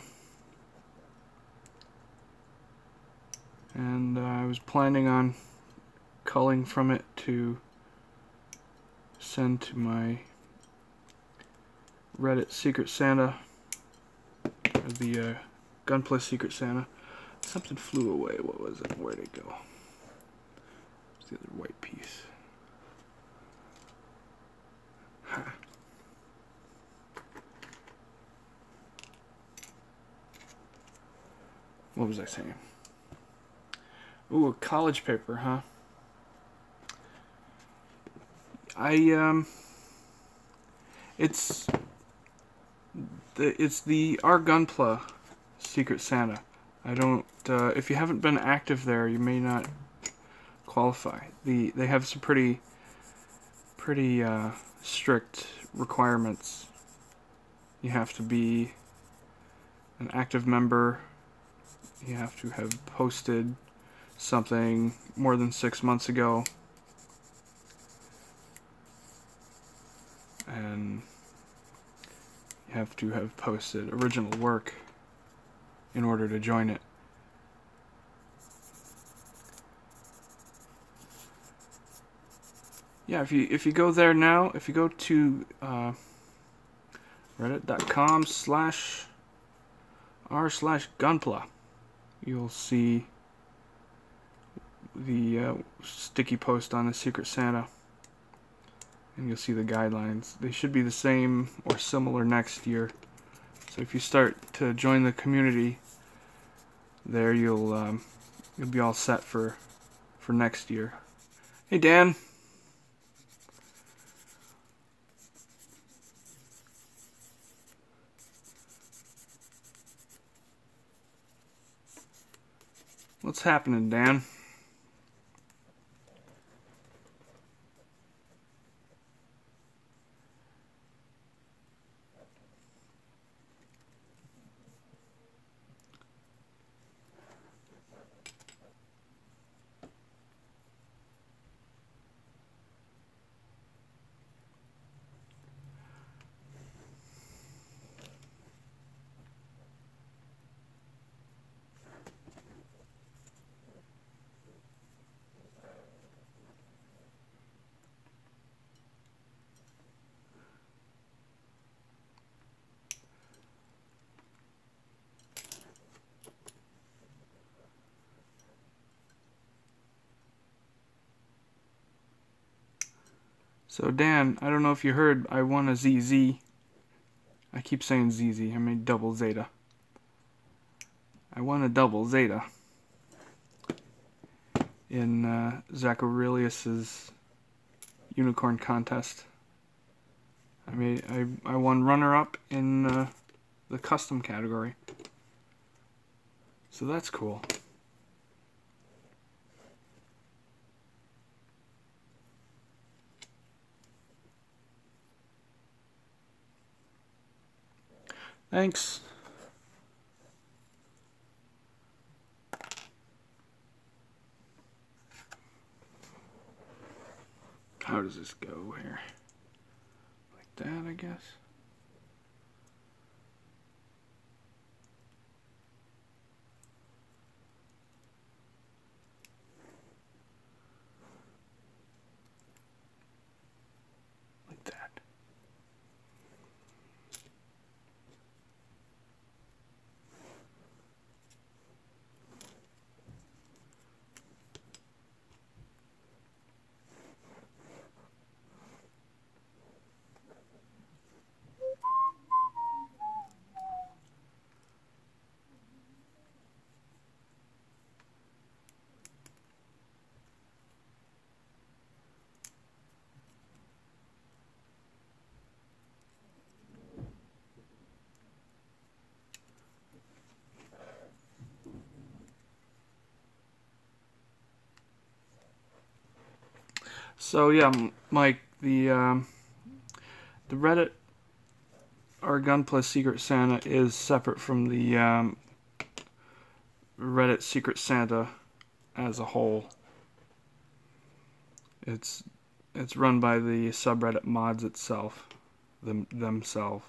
And I was planning on culling from it to send to my Reddit Secret Santa, the Gunpla Secret Santa. Something flew away. What was it? Where'd it go? It's the other white piece. Ha. What was I saying? Ooh, a college paper, huh? It's the Our Gunpla Secret Santa. I don't. If you haven't been active there, you may not qualify. They have some pretty strict requirements. You have to be an active member. You have to have posted something more than 6 months ago, and you have to have posted original work in order to join it. Yeah, if you go there now, if you go to reddit.com/r/gunpla, you'll see the sticky post on the Secret Santa, and you'll see the guidelines. They should be the same or similar next year. So if you start to join the community there, you'll be all set for next year. Hey Dan. What's happening, Dan? So Dan, I don't know if you heard, I won a ZZ. I keep saying ZZ, I mean double Zeta. I won a double Zeta in Zacharilius's unicorn contest. I won runner-up in the custom category. So that's cool. Thanks. How does this go here? Like that, I guess. So yeah, Mike, the Reddit Our Gun Plus Secret Santa is separate from the Reddit Secret Santa as a whole. It's run by the subreddit mods itself, themselves.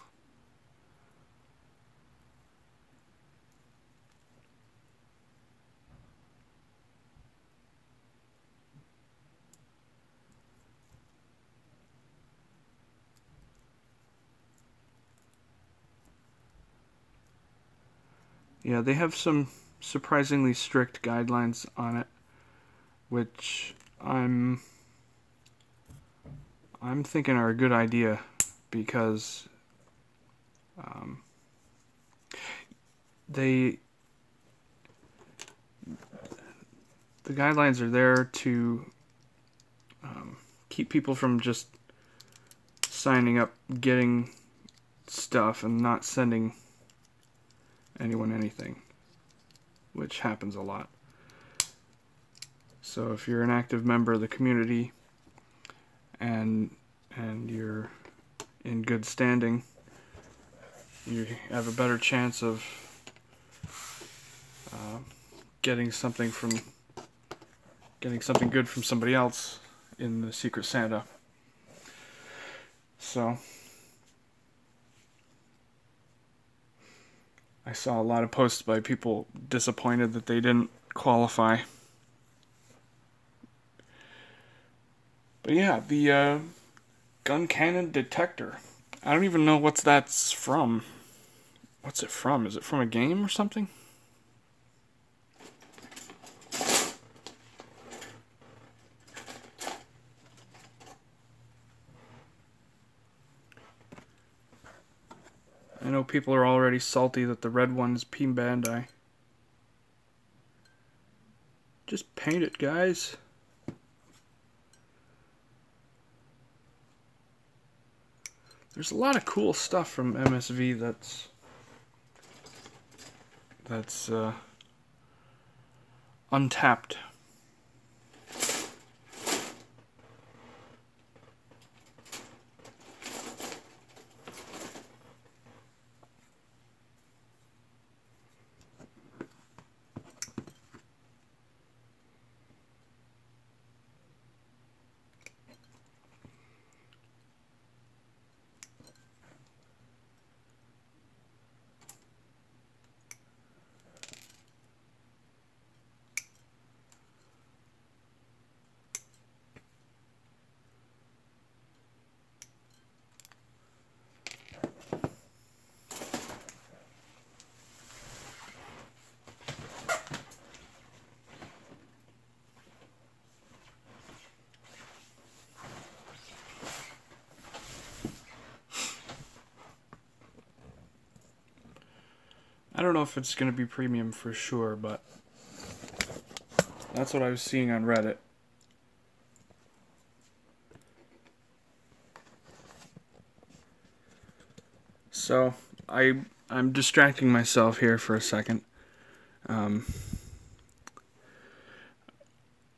Yeah, they have some surprisingly strict guidelines on it, which I'm thinking are a good idea because they the guidelines are there to keep people from just signing up, getting stuff, and not sending anyone anything, which happens a lot. So if you're an active member of the community and you're in good standing, you have a better chance of getting something good from somebody else in the Secret Santa. So I saw a lot of posts by people disappointed that they didn't qualify. But yeah, the gun cannon detector. I don't even know what that's from. What's it from? Is it from a game or something? I know people are already salty that the red one is P Bandai. Just paint it, guys. There's a lot of cool stuff from MSV that's untapped. I don't know if it's going to be premium for sure, but that's what I was seeing on Reddit. So I'm distracting myself here for a second. I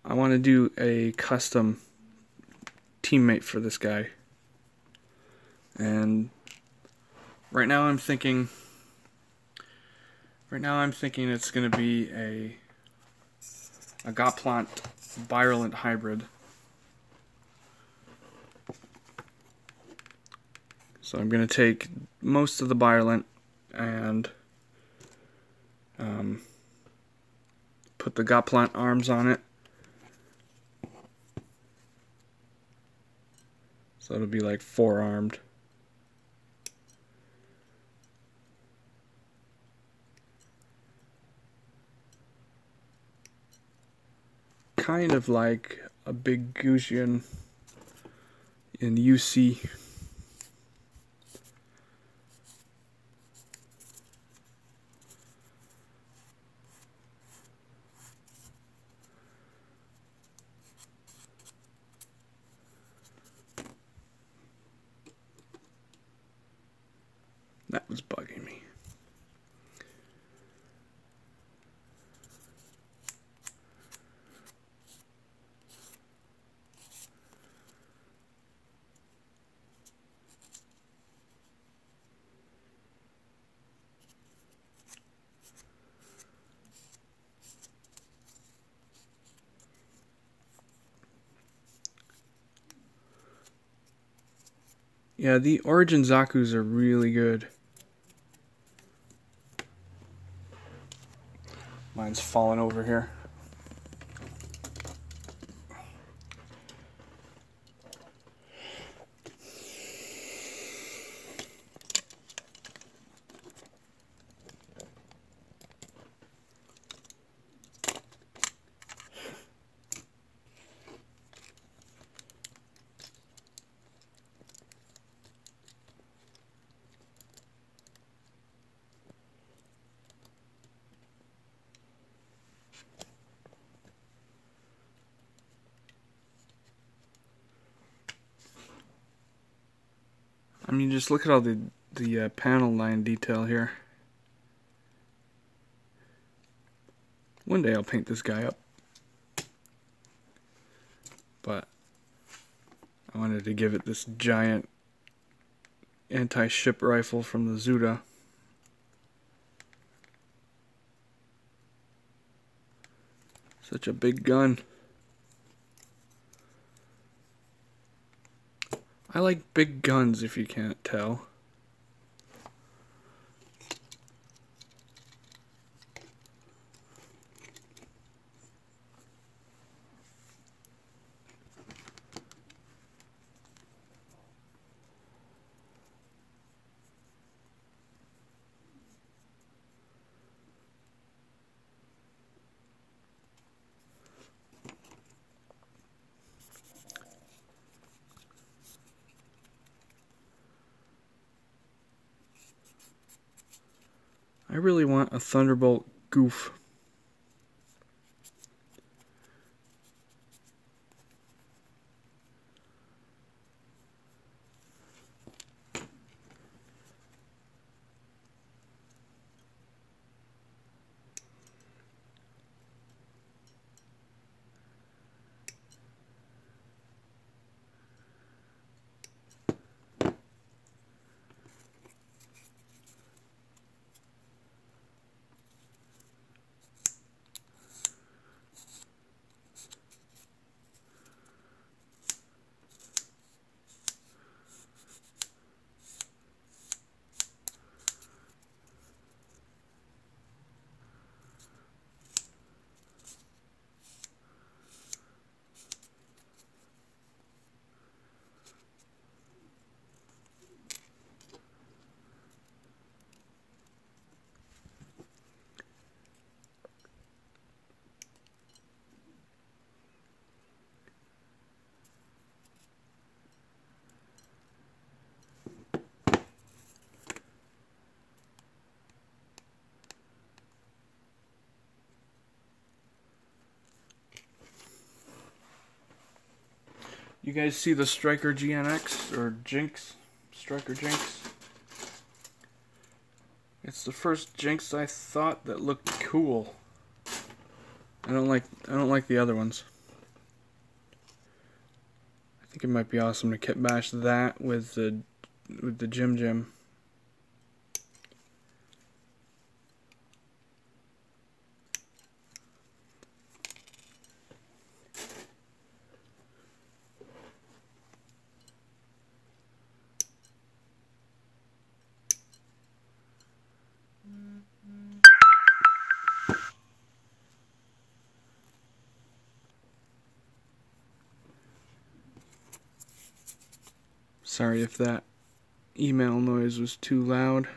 want to do a custom teammate for this guy, and right now I'm thinking it's going to be a Gotplant Virulent hybrid. So I'm going to take most of the Virulent and put the Gotplant arms on it. So it'll be like 4-armed. Kind of like a big Goujian in UC. That was bugging me. Yeah, the Origin Zaku's are really good. Mine's falling over here. I mean, just look at all the panel line detail here. One day I'll paint this guy up. But I wanted to give it this giant anti-ship rifle from the Zuda. Such a big gun. I like big guns, if you can't tell. I really want a Thunderbolt Goof. You guys see the Striker GNX or Jinx? Striker Jinx? It's the first Jinx I thought that looked cool. I don't like the other ones. I think it might be awesome to kit bash that with the Jim Jim. Sorry if that email noise was too loud.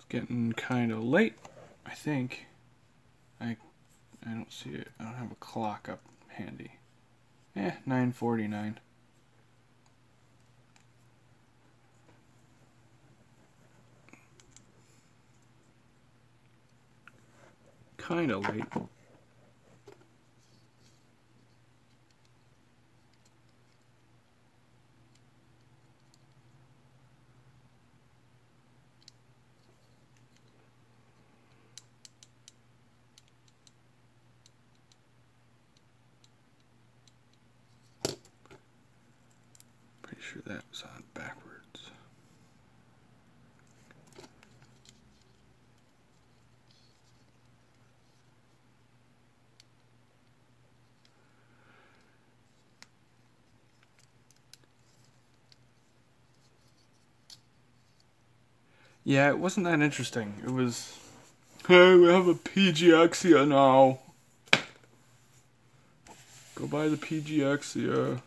getting kind of late, I think. I don't see it. I don't have a clock up handy. 9:49. Kind of late. Pretty sure that was on backwards. Yeah, it wasn't that interesting. It was, hey, we have a PGXia now. Go buy the PGXia.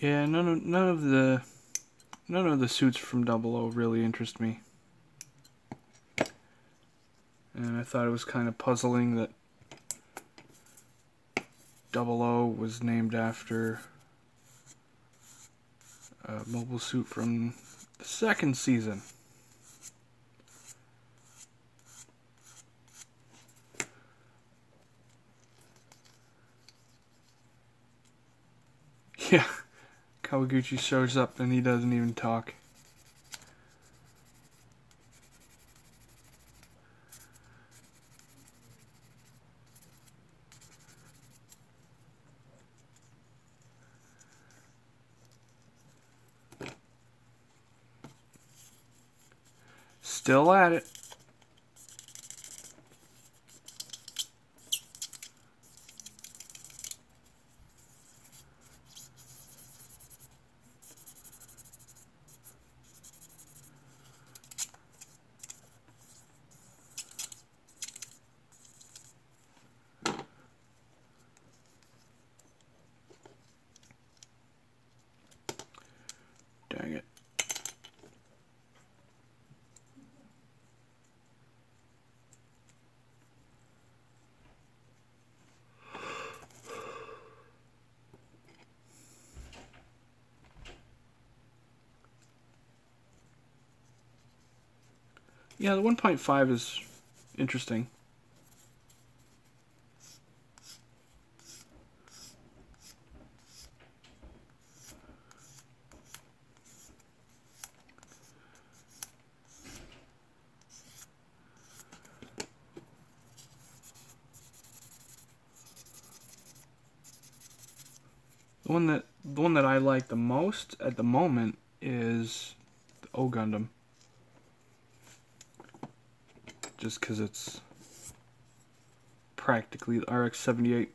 Yeah, none of the suits from Double O really interest me. And I thought it was kind of puzzling that Double O was named after a mobile suit from the second season. Yeah, Kawaguchi shows up and he doesn't even talk. Still at it. Dang it. Yeah, the 1.5 is interesting. The one that I like the most at the moment is the O Gundam. Just because it's practically the RX-78.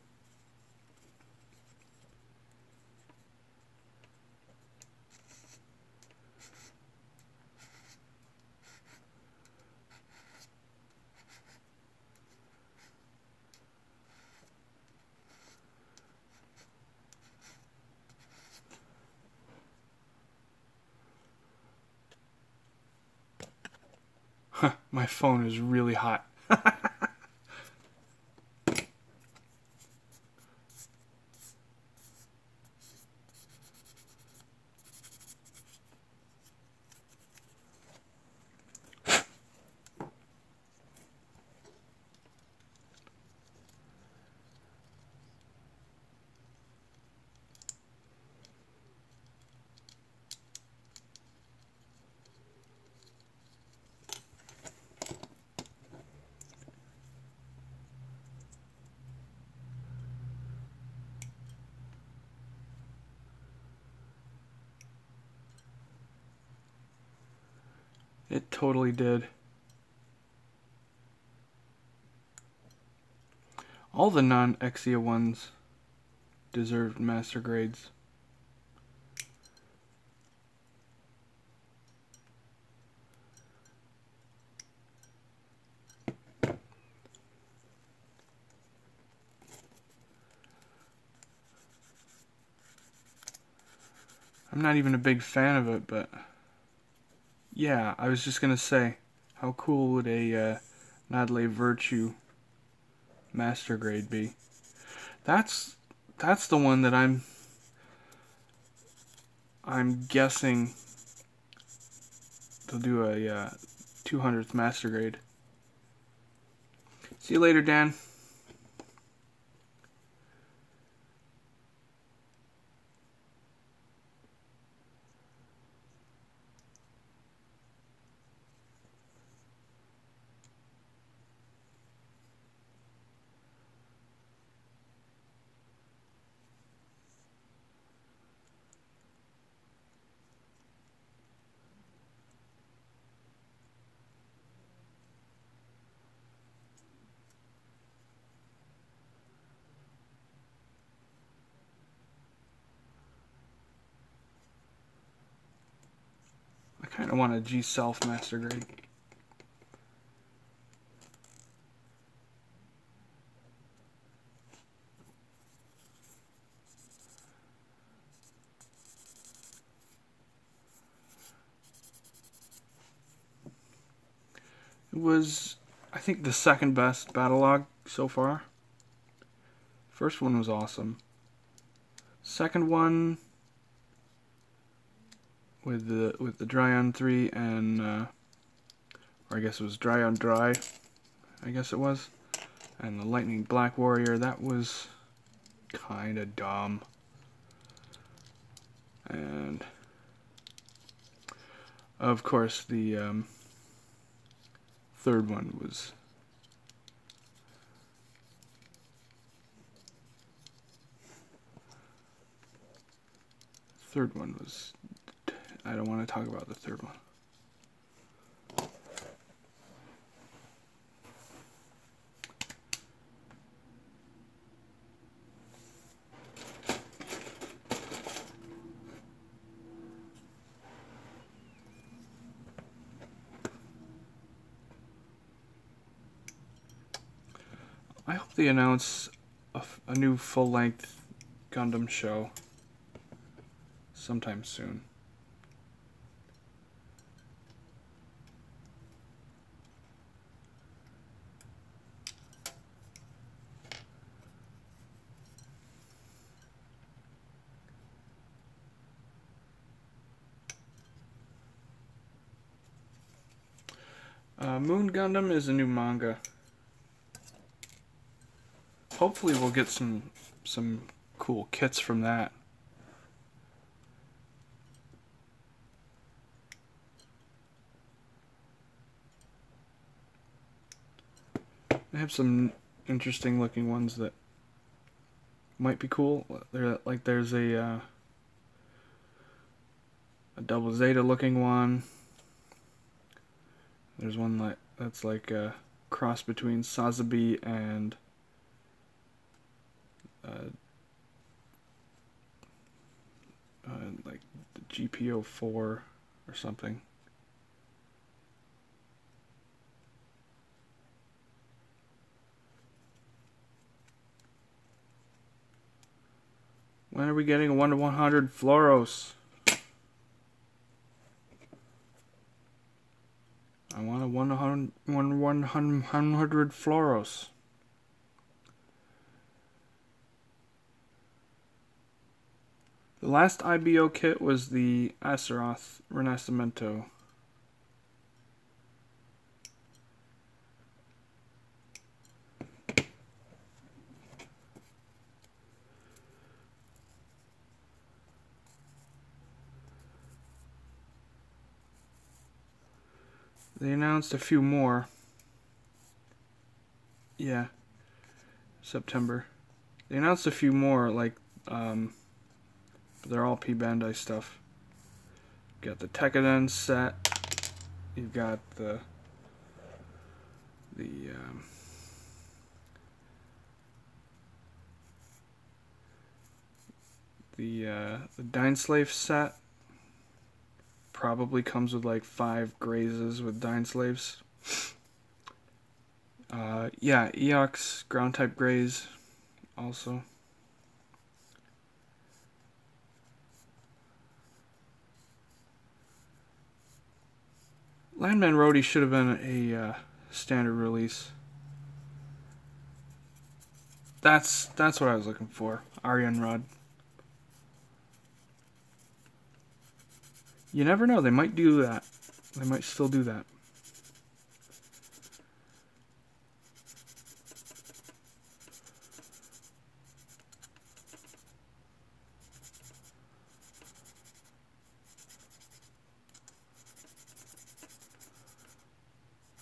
My phone is really hot. It totally did. All the non-Exia ones deserved master grades. I'm not even a big fan of it, but yeah, I was just gonna say, how cool would a Nadle Virtue master grade be? That's the one that I'm guessing they'll do a 200th master grade. See you later, Dan. I kind of want a G-Self master grade. It was, I think, the second best battle log so far. First one was awesome. Second one with the Dry on 3 and or I guess it was Dry on Dry. I guess it was. And the Lightning Black Warrior, that was kind of dumb. And of course the third one was I don't want to talk about the third one. I hope they announce a new full-length Gundam show sometime soon. Moon Gundam is a new manga. Hopefully we'll get some cool kits from that. They have some interesting looking ones that might be cool. There's a double Zeta looking one. There's one that's like a cross between Sazabi and like the GPO4 or something. When are we getting a 1/100 Floros? I want a 1/100 Floros. The last IBO kit was the Azeroth Renascimento. They announced a few more. Yeah. September. They announced a few more, like, but they're all P. Bandai stuff. Got the Tekkaden set. You've got the the Dainsleif set probably comes with like 5 grazes with Dainsleifs. Yeah, Eox ground type graze also. Landman Rhodey should have been a standard release. That's what I was looking for. Aryan Rod. You never know, they might do that. They might still do that.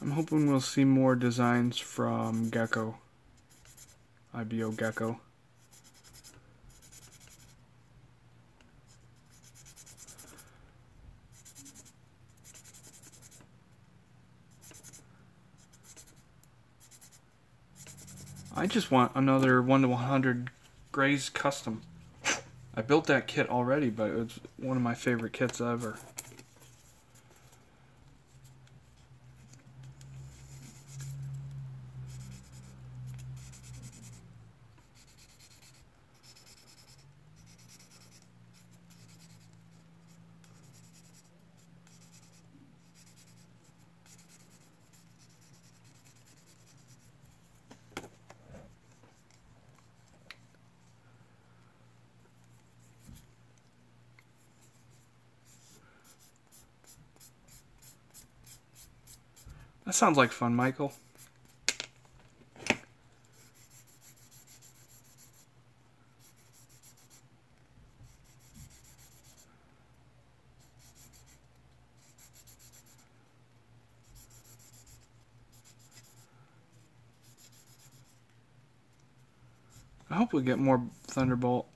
I'm hoping we'll see more designs from Gecko. IBO Gecko. I just want another 1-to-100 Graze custom. I built that kit already, but it's one of my favorite kits ever. That sounds like fun, Michael. I hope we get more Thunderbolt.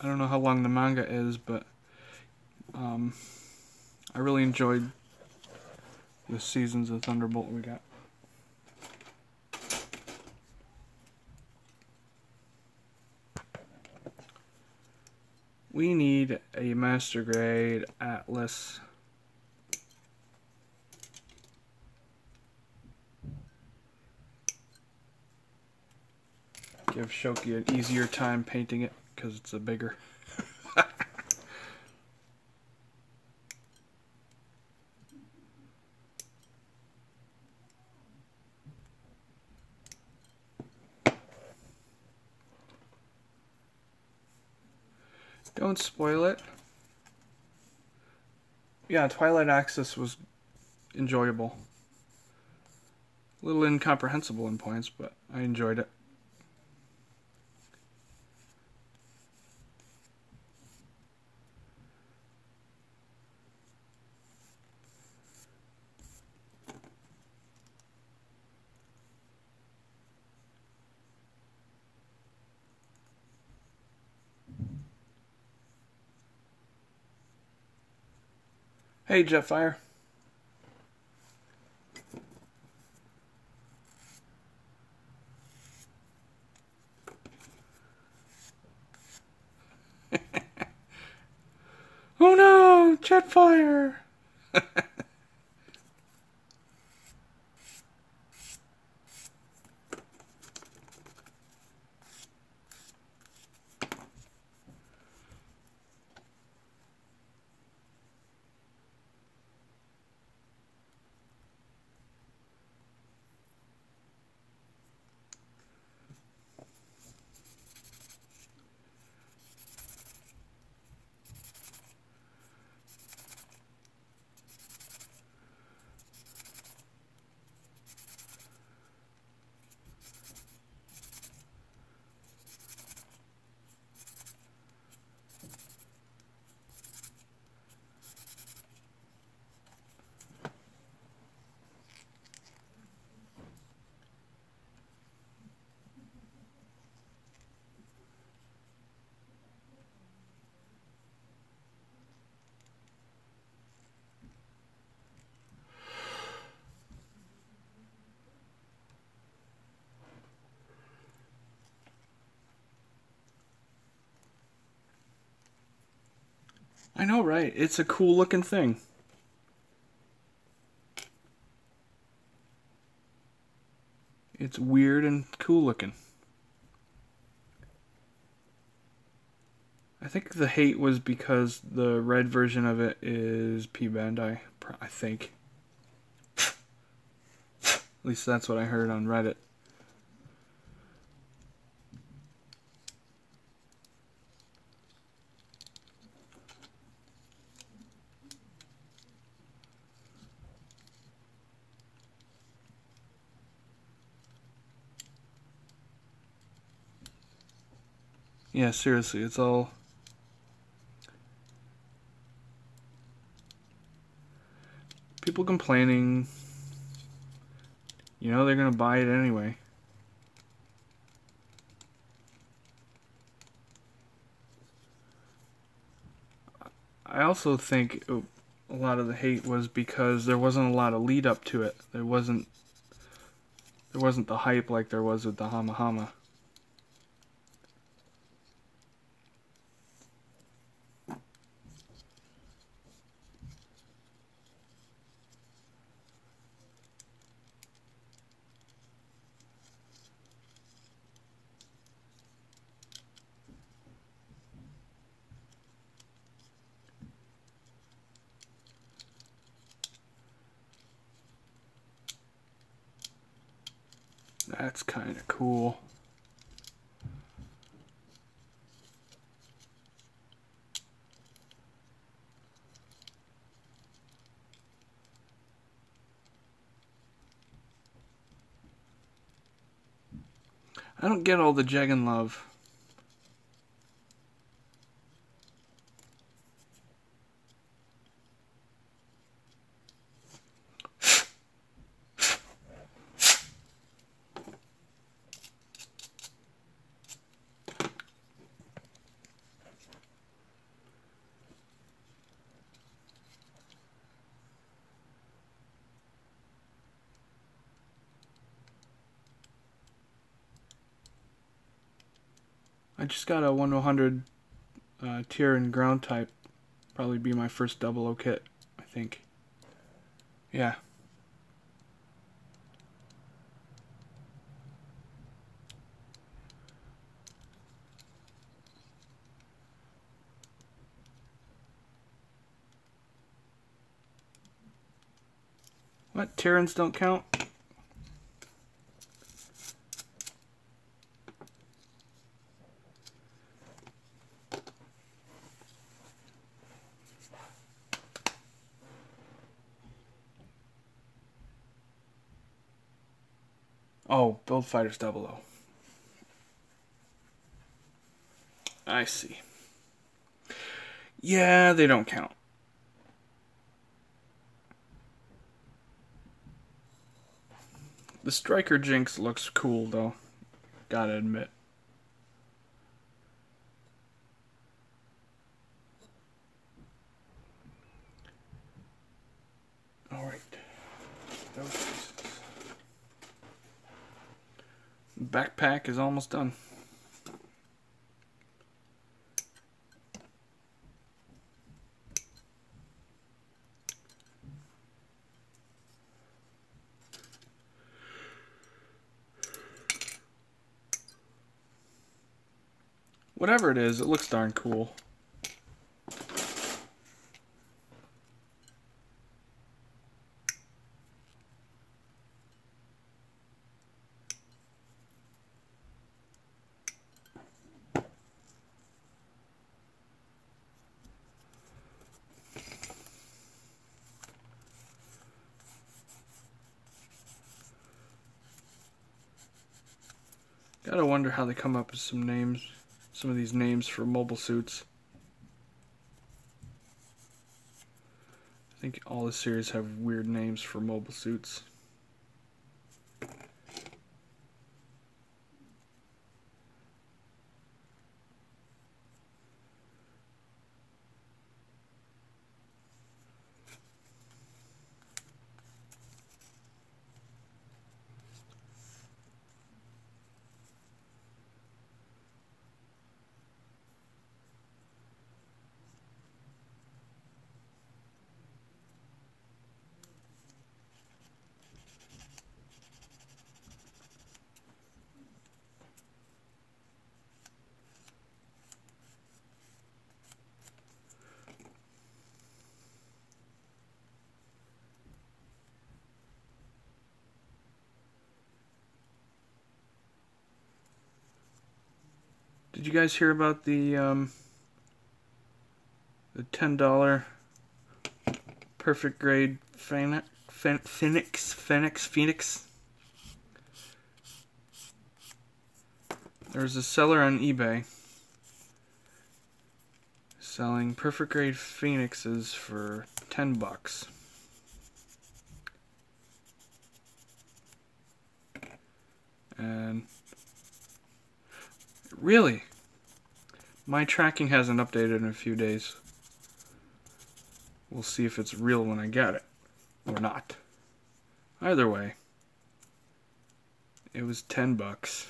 I don't know how long the manga is, but I really enjoyed the seasons of Thunderbolt we got. We need a Master Grade Atlas. Give Shoki an easier time painting it because it's a bigger. Don't spoil it. Yeah, Twilight Axis was enjoyable. A little incomprehensible in points, but I enjoyed it. Hey, Jetfire. Oh no, Jetfire! I know, right? It's a cool looking thing. It's weird and cool looking. I think the hate was because the red version of it is P Bandai. I think. At least that's what I heard on Reddit. Yeah, seriously, it's all... people complaining. You know they're gonna buy it anyway. I also think a lot of the hate was because there wasn't a lot of lead up to it. There wasn't the hype like there was with the Hama Hama. That's kind of cool. I don't get all the Jegan love. I just got a 1 to 100 tier and ground type. Probably be my first double O kit, I think. Yeah. What? Terrans don't count? Oh, Build Fighters 00. I see. Yeah, they don't count. The Striker Jinx looks cool, though. Gotta admit. Alright. Those pieces. Backpack is almost done. Whatever it is, it looks darn cool. Gotta wonder how they come up with some names, some of these names for mobile suits. I think all the series have weird names for mobile suits. Did you guys hear about the $10 perfect grade Phoenix? There's a seller on eBay selling perfect grade Phoenixes for $10. And really, my tracking hasn't updated in a few days. We'll see if it's real when I get it or not. Either way, it was $10.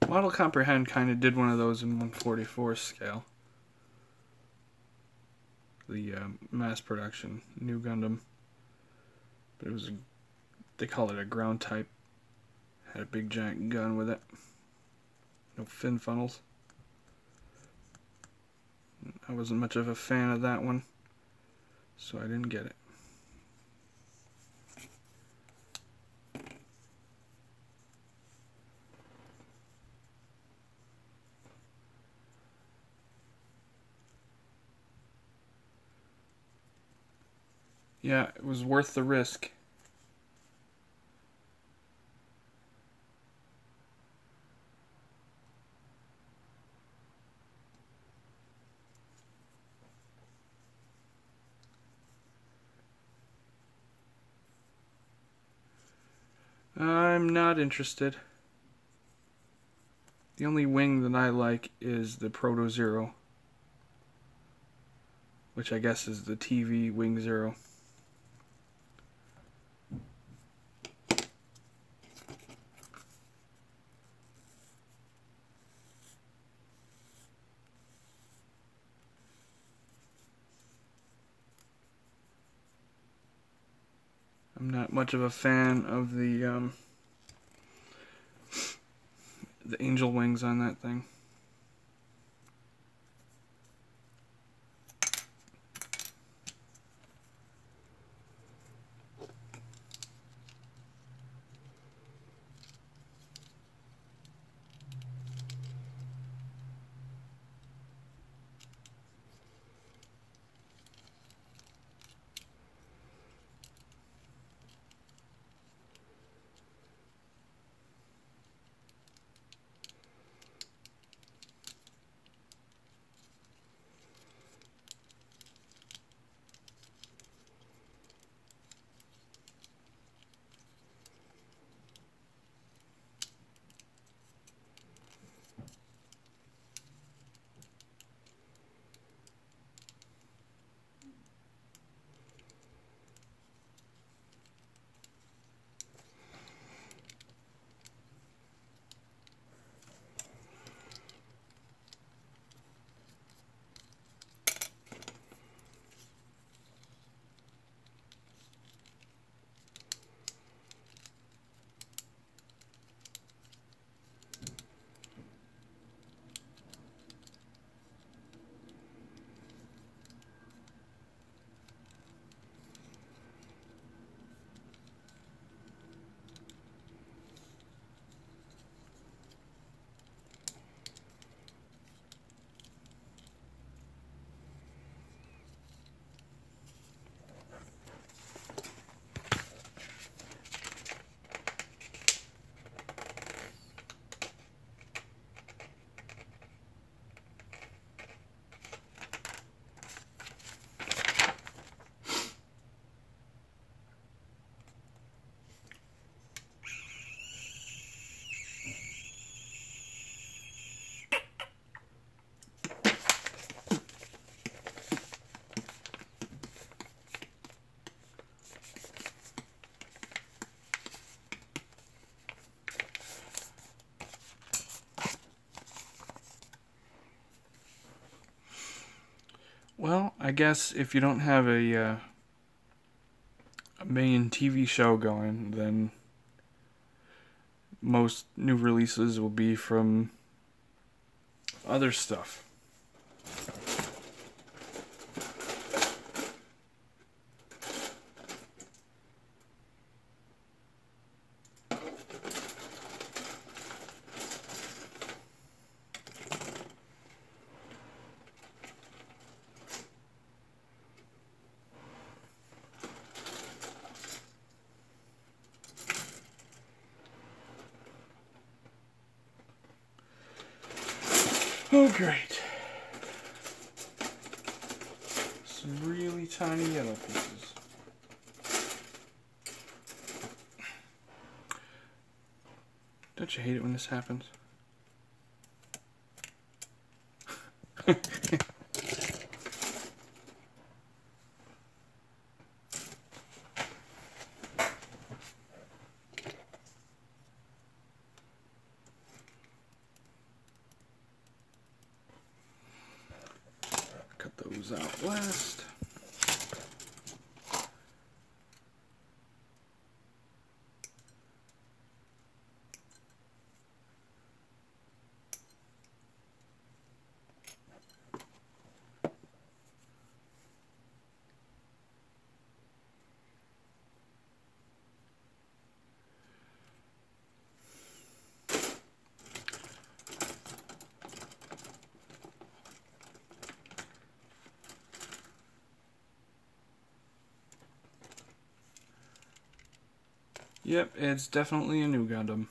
Model Comprehend kind of did one of those in 1/44 scale. The mass production new Gundam. But it was they call it a ground type. Had a big giant gun with it. No fin funnels. I wasn't much of a fan of that one, so I didn't get it. Yeah, it was worth the risk. I'm not interested. The only wing that I like is the Proto Zero, which I guess is the TV Wing Zero. I'm not much of a fan of the angel wings on that thing. Well, I guess if you don't have a main TV show going, then most new releases will be from other stuff. Oh, great. Some really tiny yellow pieces. Don't you hate it when this happens? Cut those out last. Yep, it's definitely a new Gundam.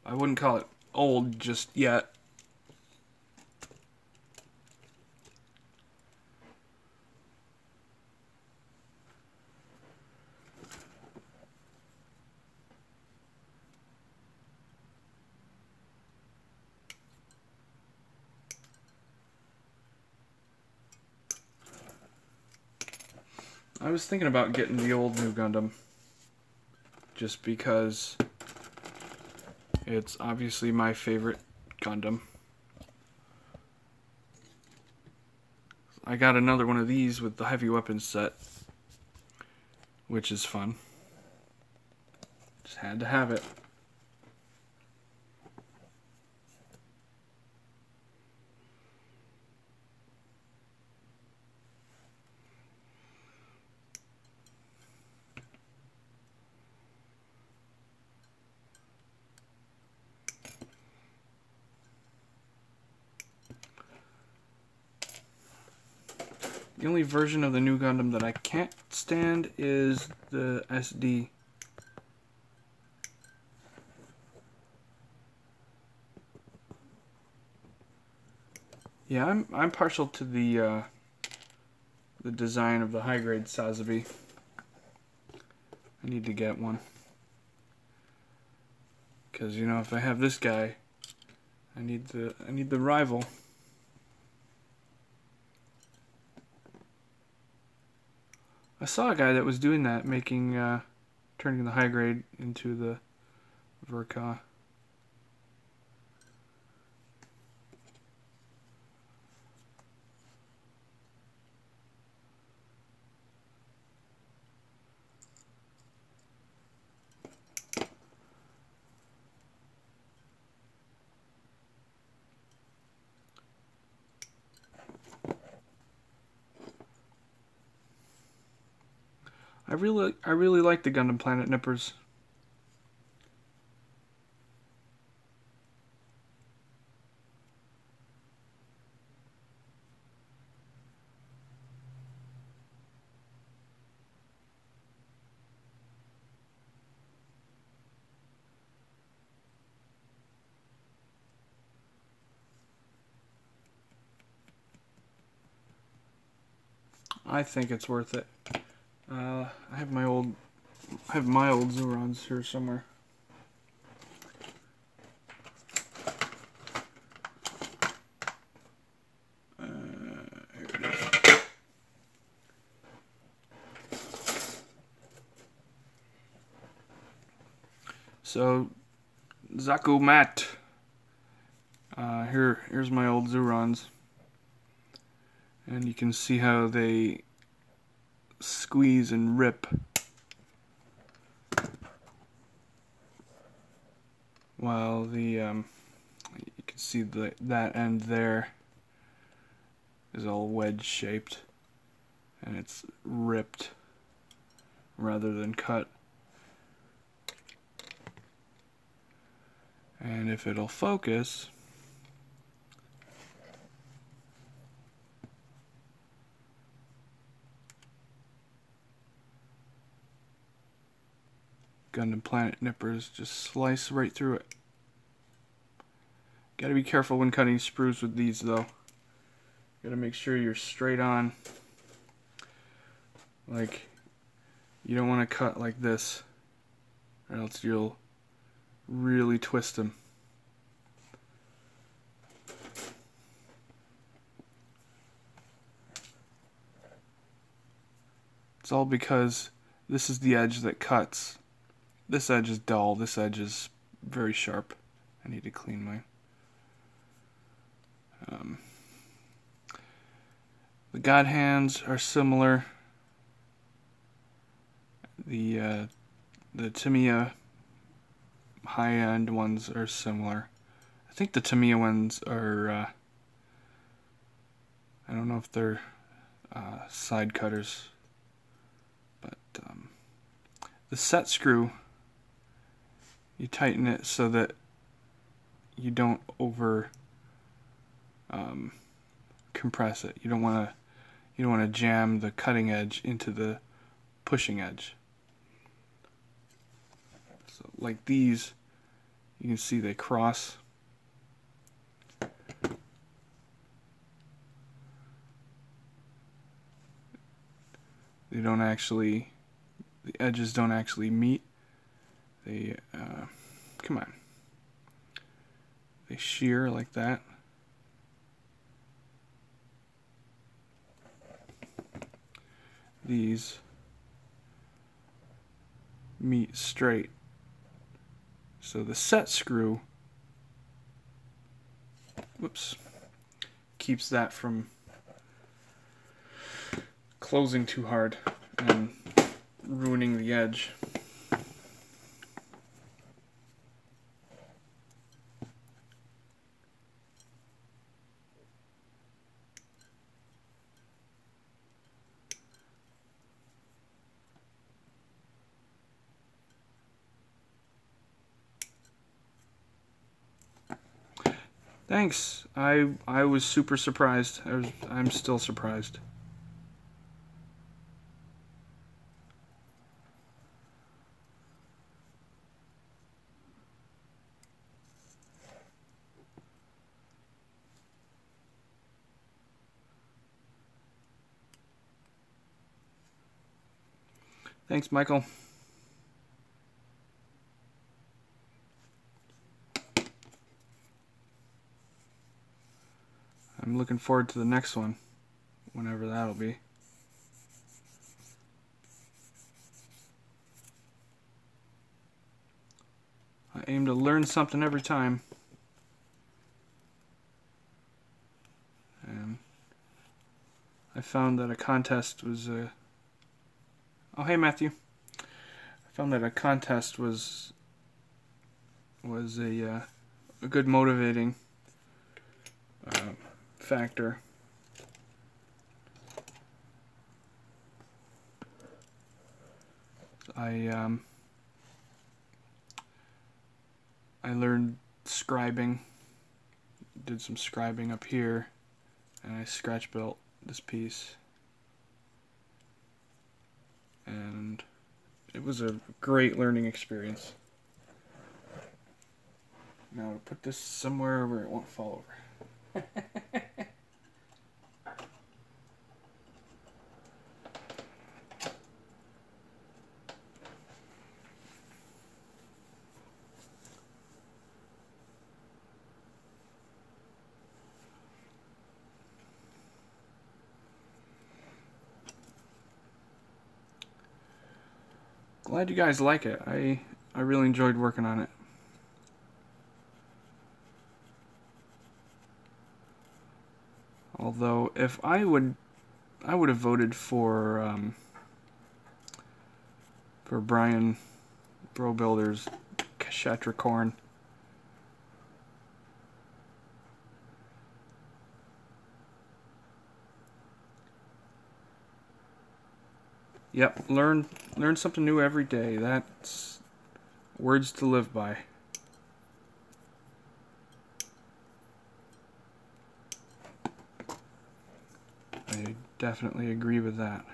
I wouldn't call it old just yet. I was thinking about getting the old new Gundam. Just because it's obviously my favorite Gundam. I got another one of these with the heavy weapons set, which is fun. Just had to have it. The only version of the new Gundam that I can't stand is the SD. Yeah, I'm partial to the design of the high grade Sazabi. I need to get one. Cause you know, if I have this guy, I need the rival. I saw a guy that was doing that, making turning the high grade into the Verka. I really like the Gundam Planet Nippers. I think it's worth it. I have my old Zurons here somewhere. Here it is. So, Zaku Mat. Here's my old Zurons. And you can see how they squeeze and rip. while the you can see that end there is all wedge shaped and it's ripped rather than cut. And if it'll focus, Gundam Planet nippers just slice right through it. Gotta be careful when cutting sprues with these though. Gotta make sure you're straight on. Like, you don't want to cut like this, or else you'll really twist them. It's all because this is the edge that cuts. This edge is dull, this edge is very sharp. I need to clean mine. The God hands are similar. The Tamiya high-end ones are similar. I think the Tamiya ones are, I don't know if they're side cutters, but the set screw, you tighten it so that you don't over compress it. You don't want to jam the cutting edge into the pushing edge. So like these, you can see they cross. They don't actually, the edges don't actually meet. They, come on. They shear like that. These meet straight. So the set screw, whoops, keeps that from closing too hard and ruining the edge. Thanks. I was super surprised. I'm still surprised. Thanks, Michael. I'm looking forward to the next one, whenever that'll be. I aim to learn something every time. And I found that a contest was oh, hey Matthew. I found that a contest was a good motivating factor. I learned scribing, did some scribing up here, and I scratch built this piece. And it was a great learning experience. Now to put this somewhere where it won't fall over. Glad you guys like it. I really enjoyed working on it. Although if I would have voted for Brian Bro Builder's Kshatricorn Yep, learn something new every day. That's words to live by. I definitely agree with that.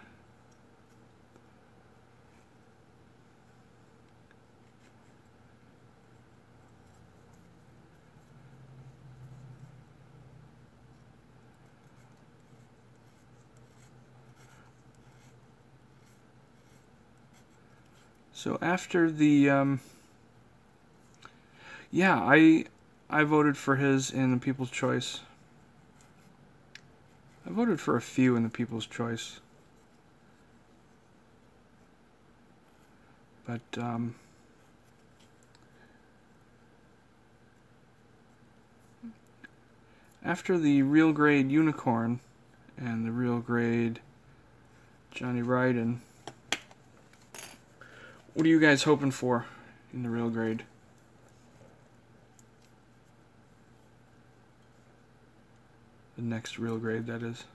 So after the yeah, I voted for his in the People's Choice. I voted for a few in the People's Choice. But after the Real Grade Unicorn and the Real Grade Johnny Ryden, what are you guys hoping for in the Real Grade? The next Real Grade, that is.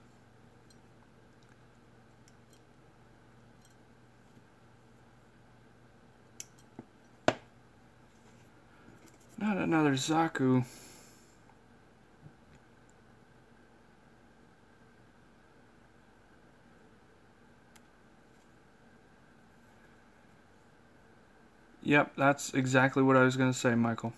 Not another Zaku. Yep, that's exactly what I was going to say, Michael.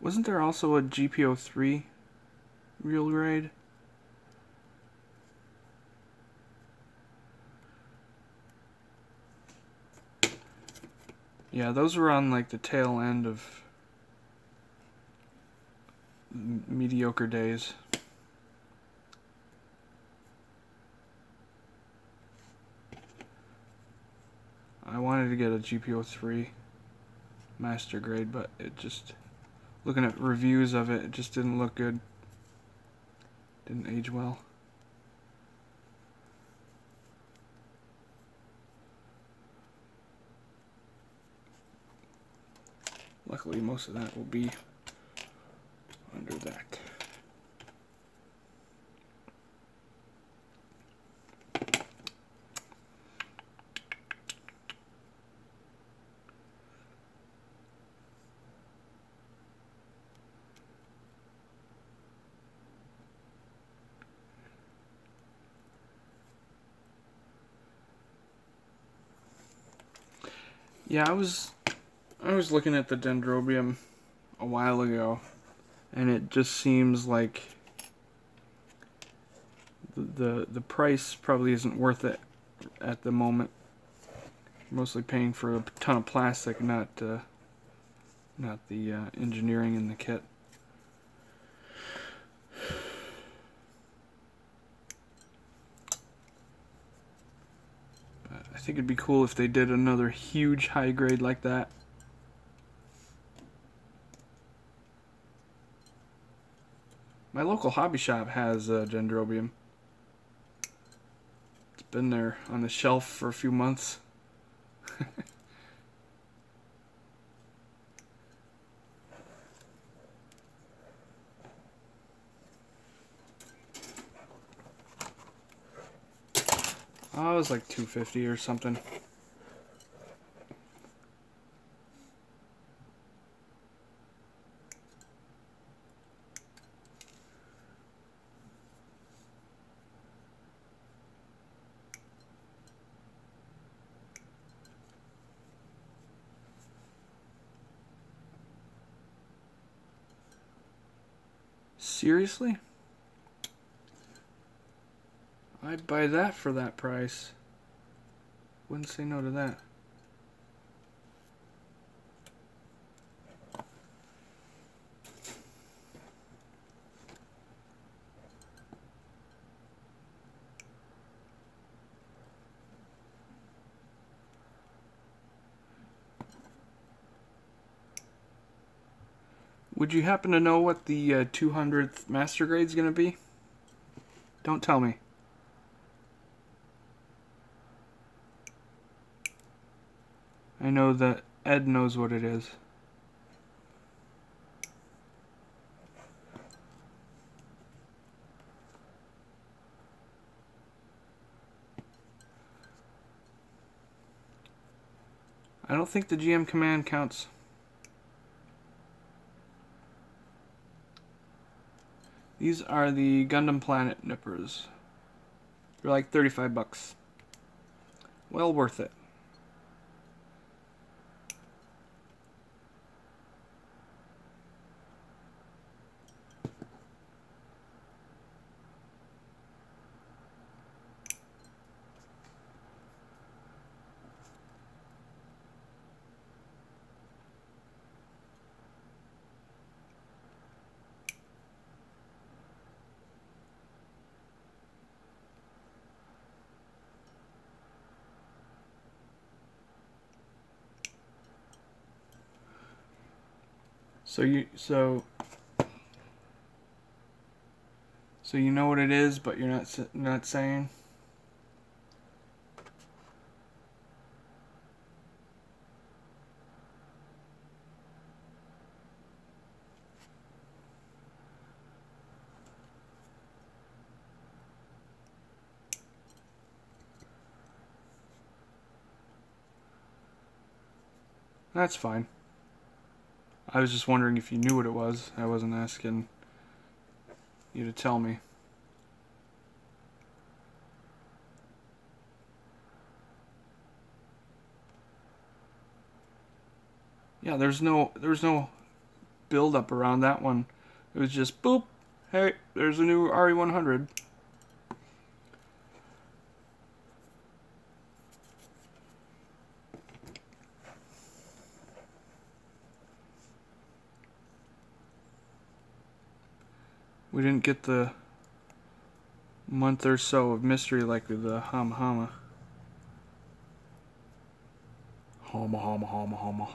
Wasn't there also a GPO3 Real Grade? Yeah, those were on like the tail end of mediocre days. I wanted to get a GPO3 Master Grade, but it just, looking at reviews of it, it just didn't look good. Didn't age well. Luckily, most of that will be under that. Yeah, I was looking at the Dendrobium a while ago, and it just seems like the price probably isn't worth it at the moment. Mostly paying for a ton of plastic, not the engineering in the kit. But I think it'd be cool if they did another huge high grade like that. My local hobby shop has Dendrobium. It's been there on the shelf for a few months. Oh, it was like $250 or something. Seriously? I'd buy that for that price. Wouldn't say no to that. Would you happen to know what the 200th Master Grade's going to be? Don't tell me. I know that Ed knows what it is. I don't think the GM command counts. These are the Gundam Planet nippers. They're like 35 bucks. Well worth it. So you know what it is, but you're not saying. That's fine. I was just wondering if you knew what it was. I wasn't asking you to tell me. Yeah, there's no build up around that one. It was just boop. Hey, there's a new RE100. We didn't get the month or so of mystery like with the Hama Hama. Hama Hama Hama Hama.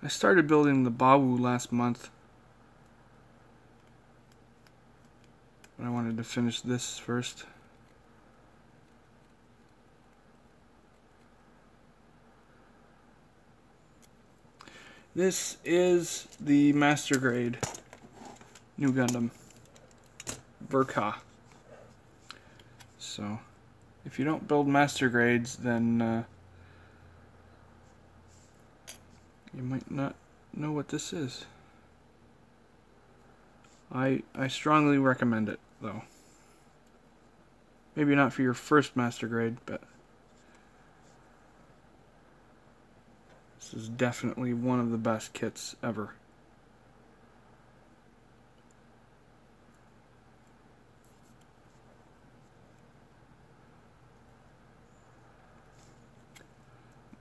I started building the Bawu last month. But I wanted to finish this first. This is the Master Grade New Gundam Verka. So, if you don't build Master Grades, then you might not know what this is. I strongly recommend it, though. Maybe not for your first Master Grade, but this is definitely one of the best kits ever.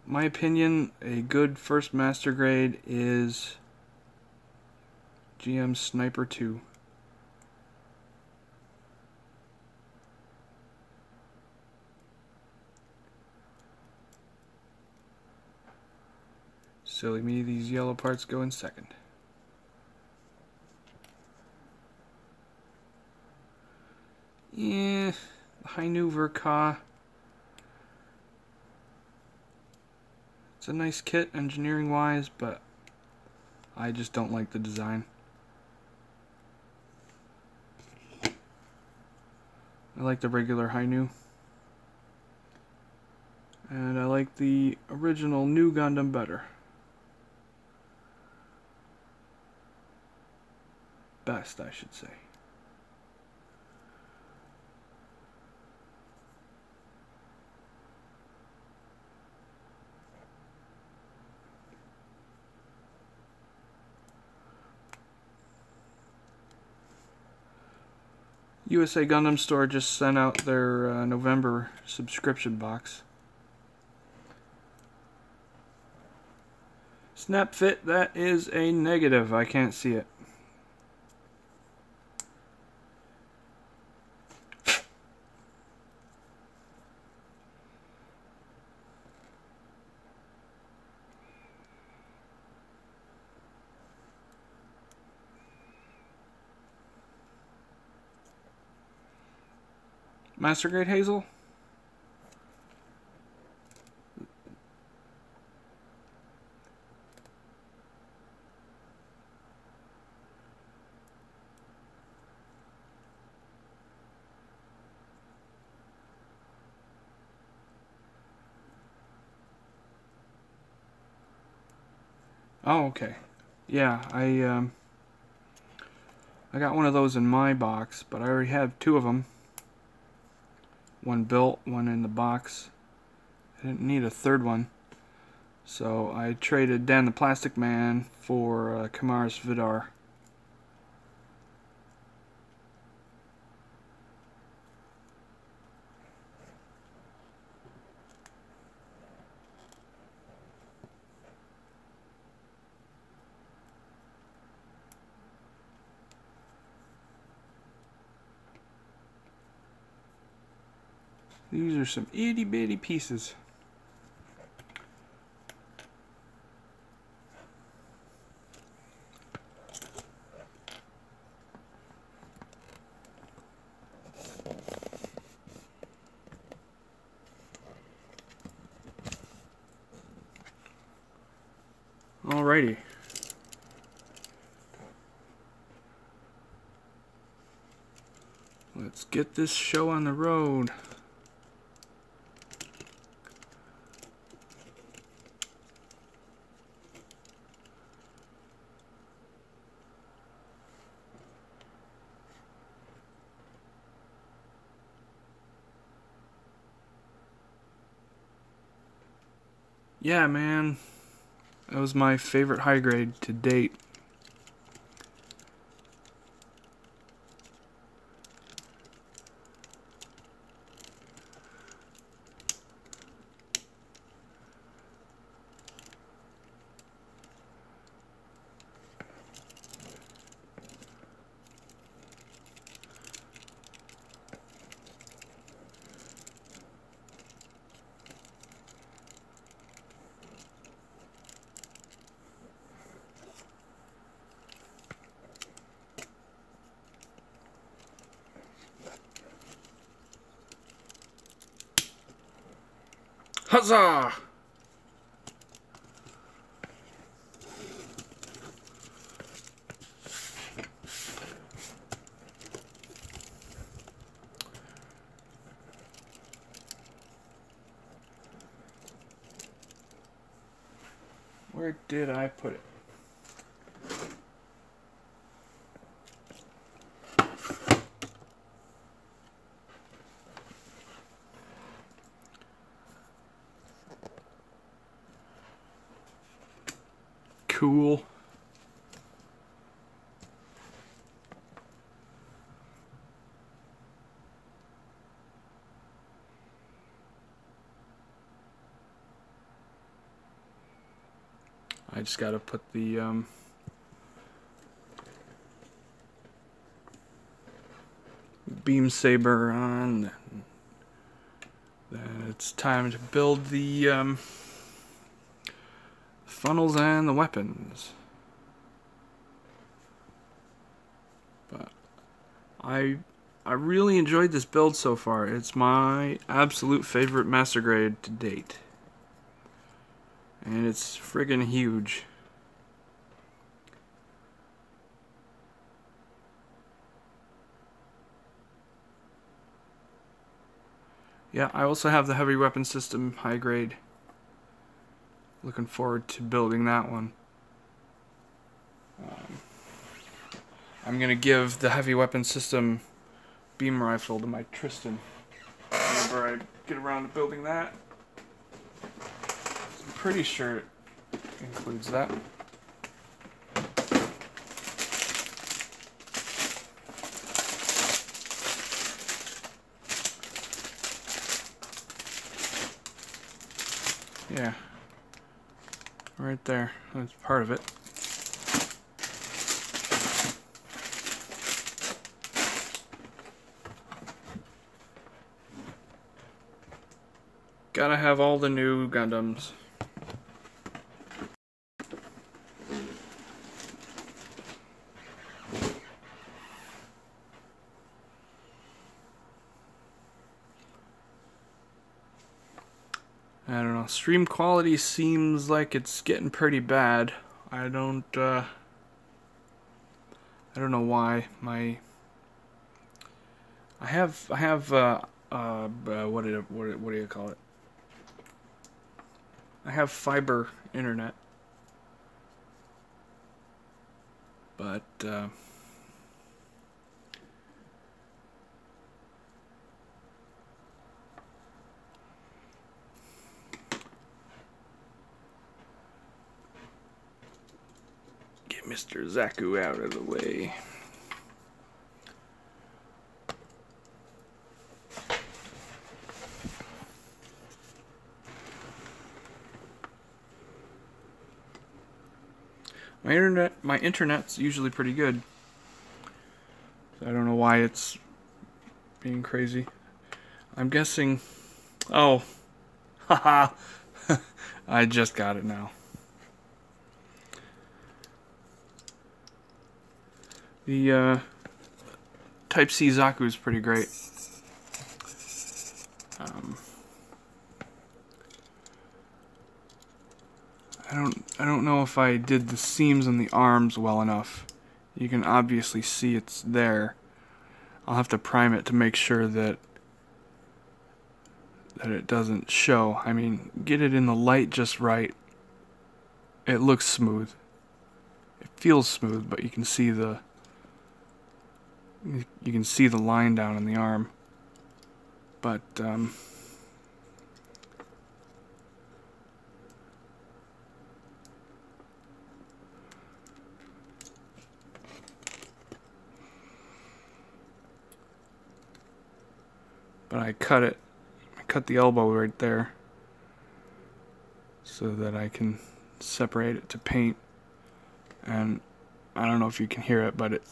My opinion, a good first Master Grade is GM Sniper 2. Silly me, these yellow parts go in second. Yeah, the Hainu Verka. It's a nice kit engineering wise, but I just don't like the design. I like the regular Hainu. And I like the original New Gundam better. Best, I should say. USA Gundam Store just sent out their November subscription box. Snap Fit, that is a negative. I can't see it. Master Grade Hazel? Oh, okay. Yeah, I got one of those in my box, but I already have two of them. One built, one in the box. I didn't need a third one. So I traded Dan the Plastic Man for Kamaris Vidar. These are some itty bitty pieces. Alrighty. Let's get this show on the road. Yeah, man. That was my favorite high grade to date. Huzzah! Where did I put it? Cool. I just gotta put the beam saber on. Then it's time to build the funnels and the weapons. But I really enjoyed this build so far. It's my absolute favorite Master Grade to date. And it's friggin' huge. Yeah, I also have the heavy weapon system high grade. Looking forward to building that one. I'm gonna give the heavy weapon system beam rifle to my Tristan whenever I get around to building that. I'm pretty sure it includes that. Yeah, right there. That's part of it. Gotta have all the new Gundams. I don't know. Stream quality seems like it's getting pretty bad. I don't know why. I have what do you call it? I have fiber internet, but get Mr. Zaku out of the way. My internet's usually pretty good. I don't know why it's being crazy. I'm guessing. Oh, haha! I just got it now. The Type-C Zaku is pretty great. I don't know if I did the seams on the arms well enough. You can obviously see it's there. I'll have to prime it to make sure that it doesn't show. I mean, get it in the light just right. It looks smooth. It feels smooth, but you can see the line down in the arm. But I cut it. I cut the elbow right there so that I can separate it to paint. And I don't know if you can hear it, but it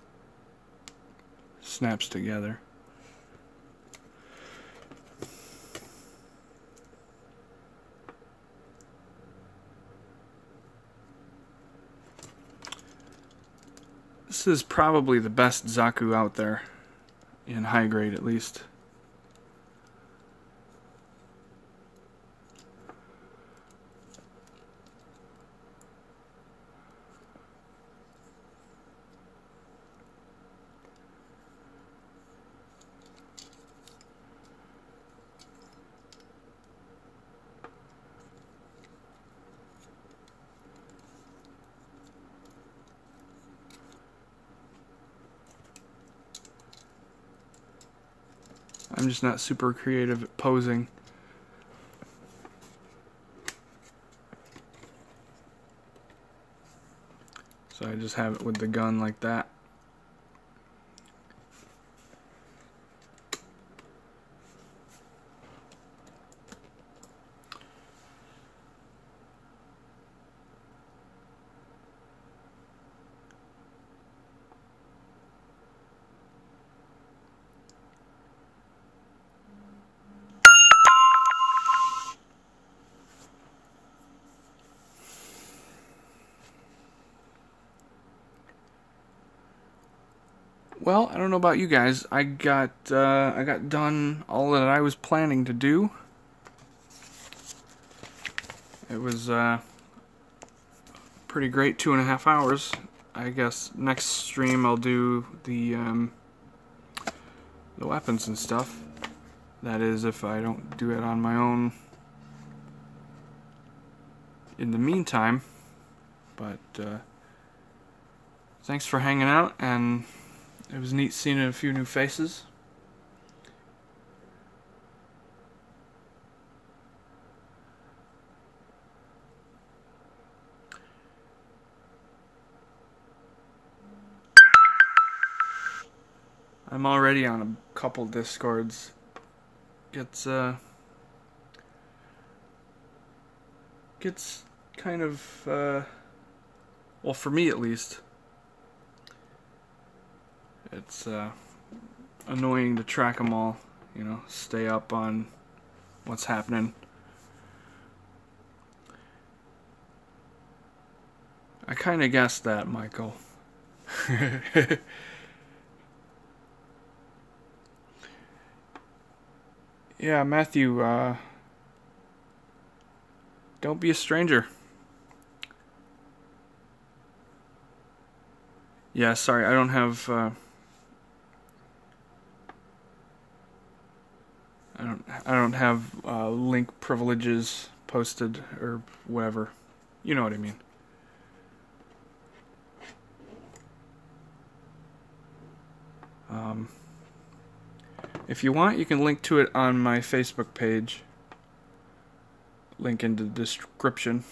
snaps together. This is probably the best Zaku out there, in high grade at least. I'm just not super creative at posing. So I just have it with the gun like that. Well, I don't know about you guys. I got done all that I was planning to do. It was pretty great 2.5 hours. I guess next stream I'll do the weapons and stuff. That is, if I don't do it on my own in the meantime. But thanks for hanging out, and it was neat seeing a few new faces. I'm already on a couple Discords. Gets kind of well, for me at least, it's annoying to track them all, you know, stay up on what's happening. I kind of guessed that, Michael. Yeah, Matthew, don't be a stranger. Yeah, sorry, I don't have I don't have link privileges posted or whatever. You know what I mean. If you want, you can link to it on my Facebook page. Link in the description.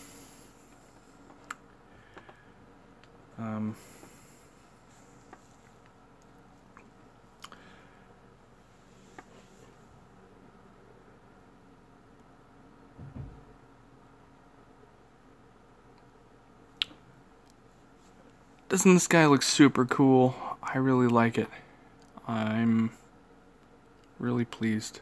Doesn't this guy look super cool? I really like it. I'm really pleased.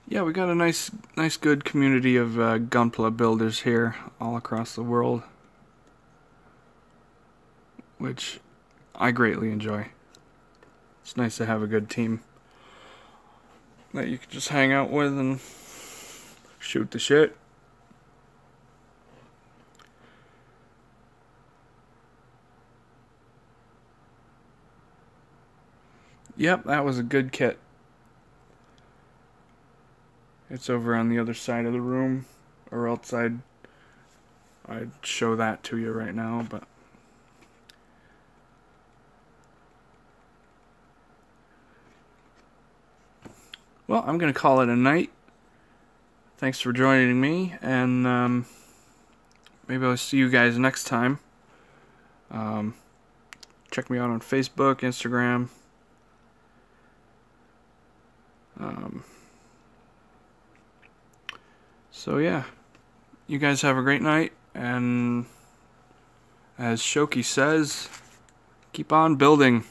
Yeah, we got a nice good community of Gunpla builders here all across the world, which I greatly enjoy. It's nice to have a good team that you can just hang out with and shoot the shit. Yep, that was a good kit. It's over on the other side of the room, or else I'd show that to you right now, but well, I'm gonna call it a night. Thanks for joining me, and maybe I'll see you guys next time. Check me out on Facebook, Instagram. So yeah, you guys have a great night, and as Shoki says, keep on building.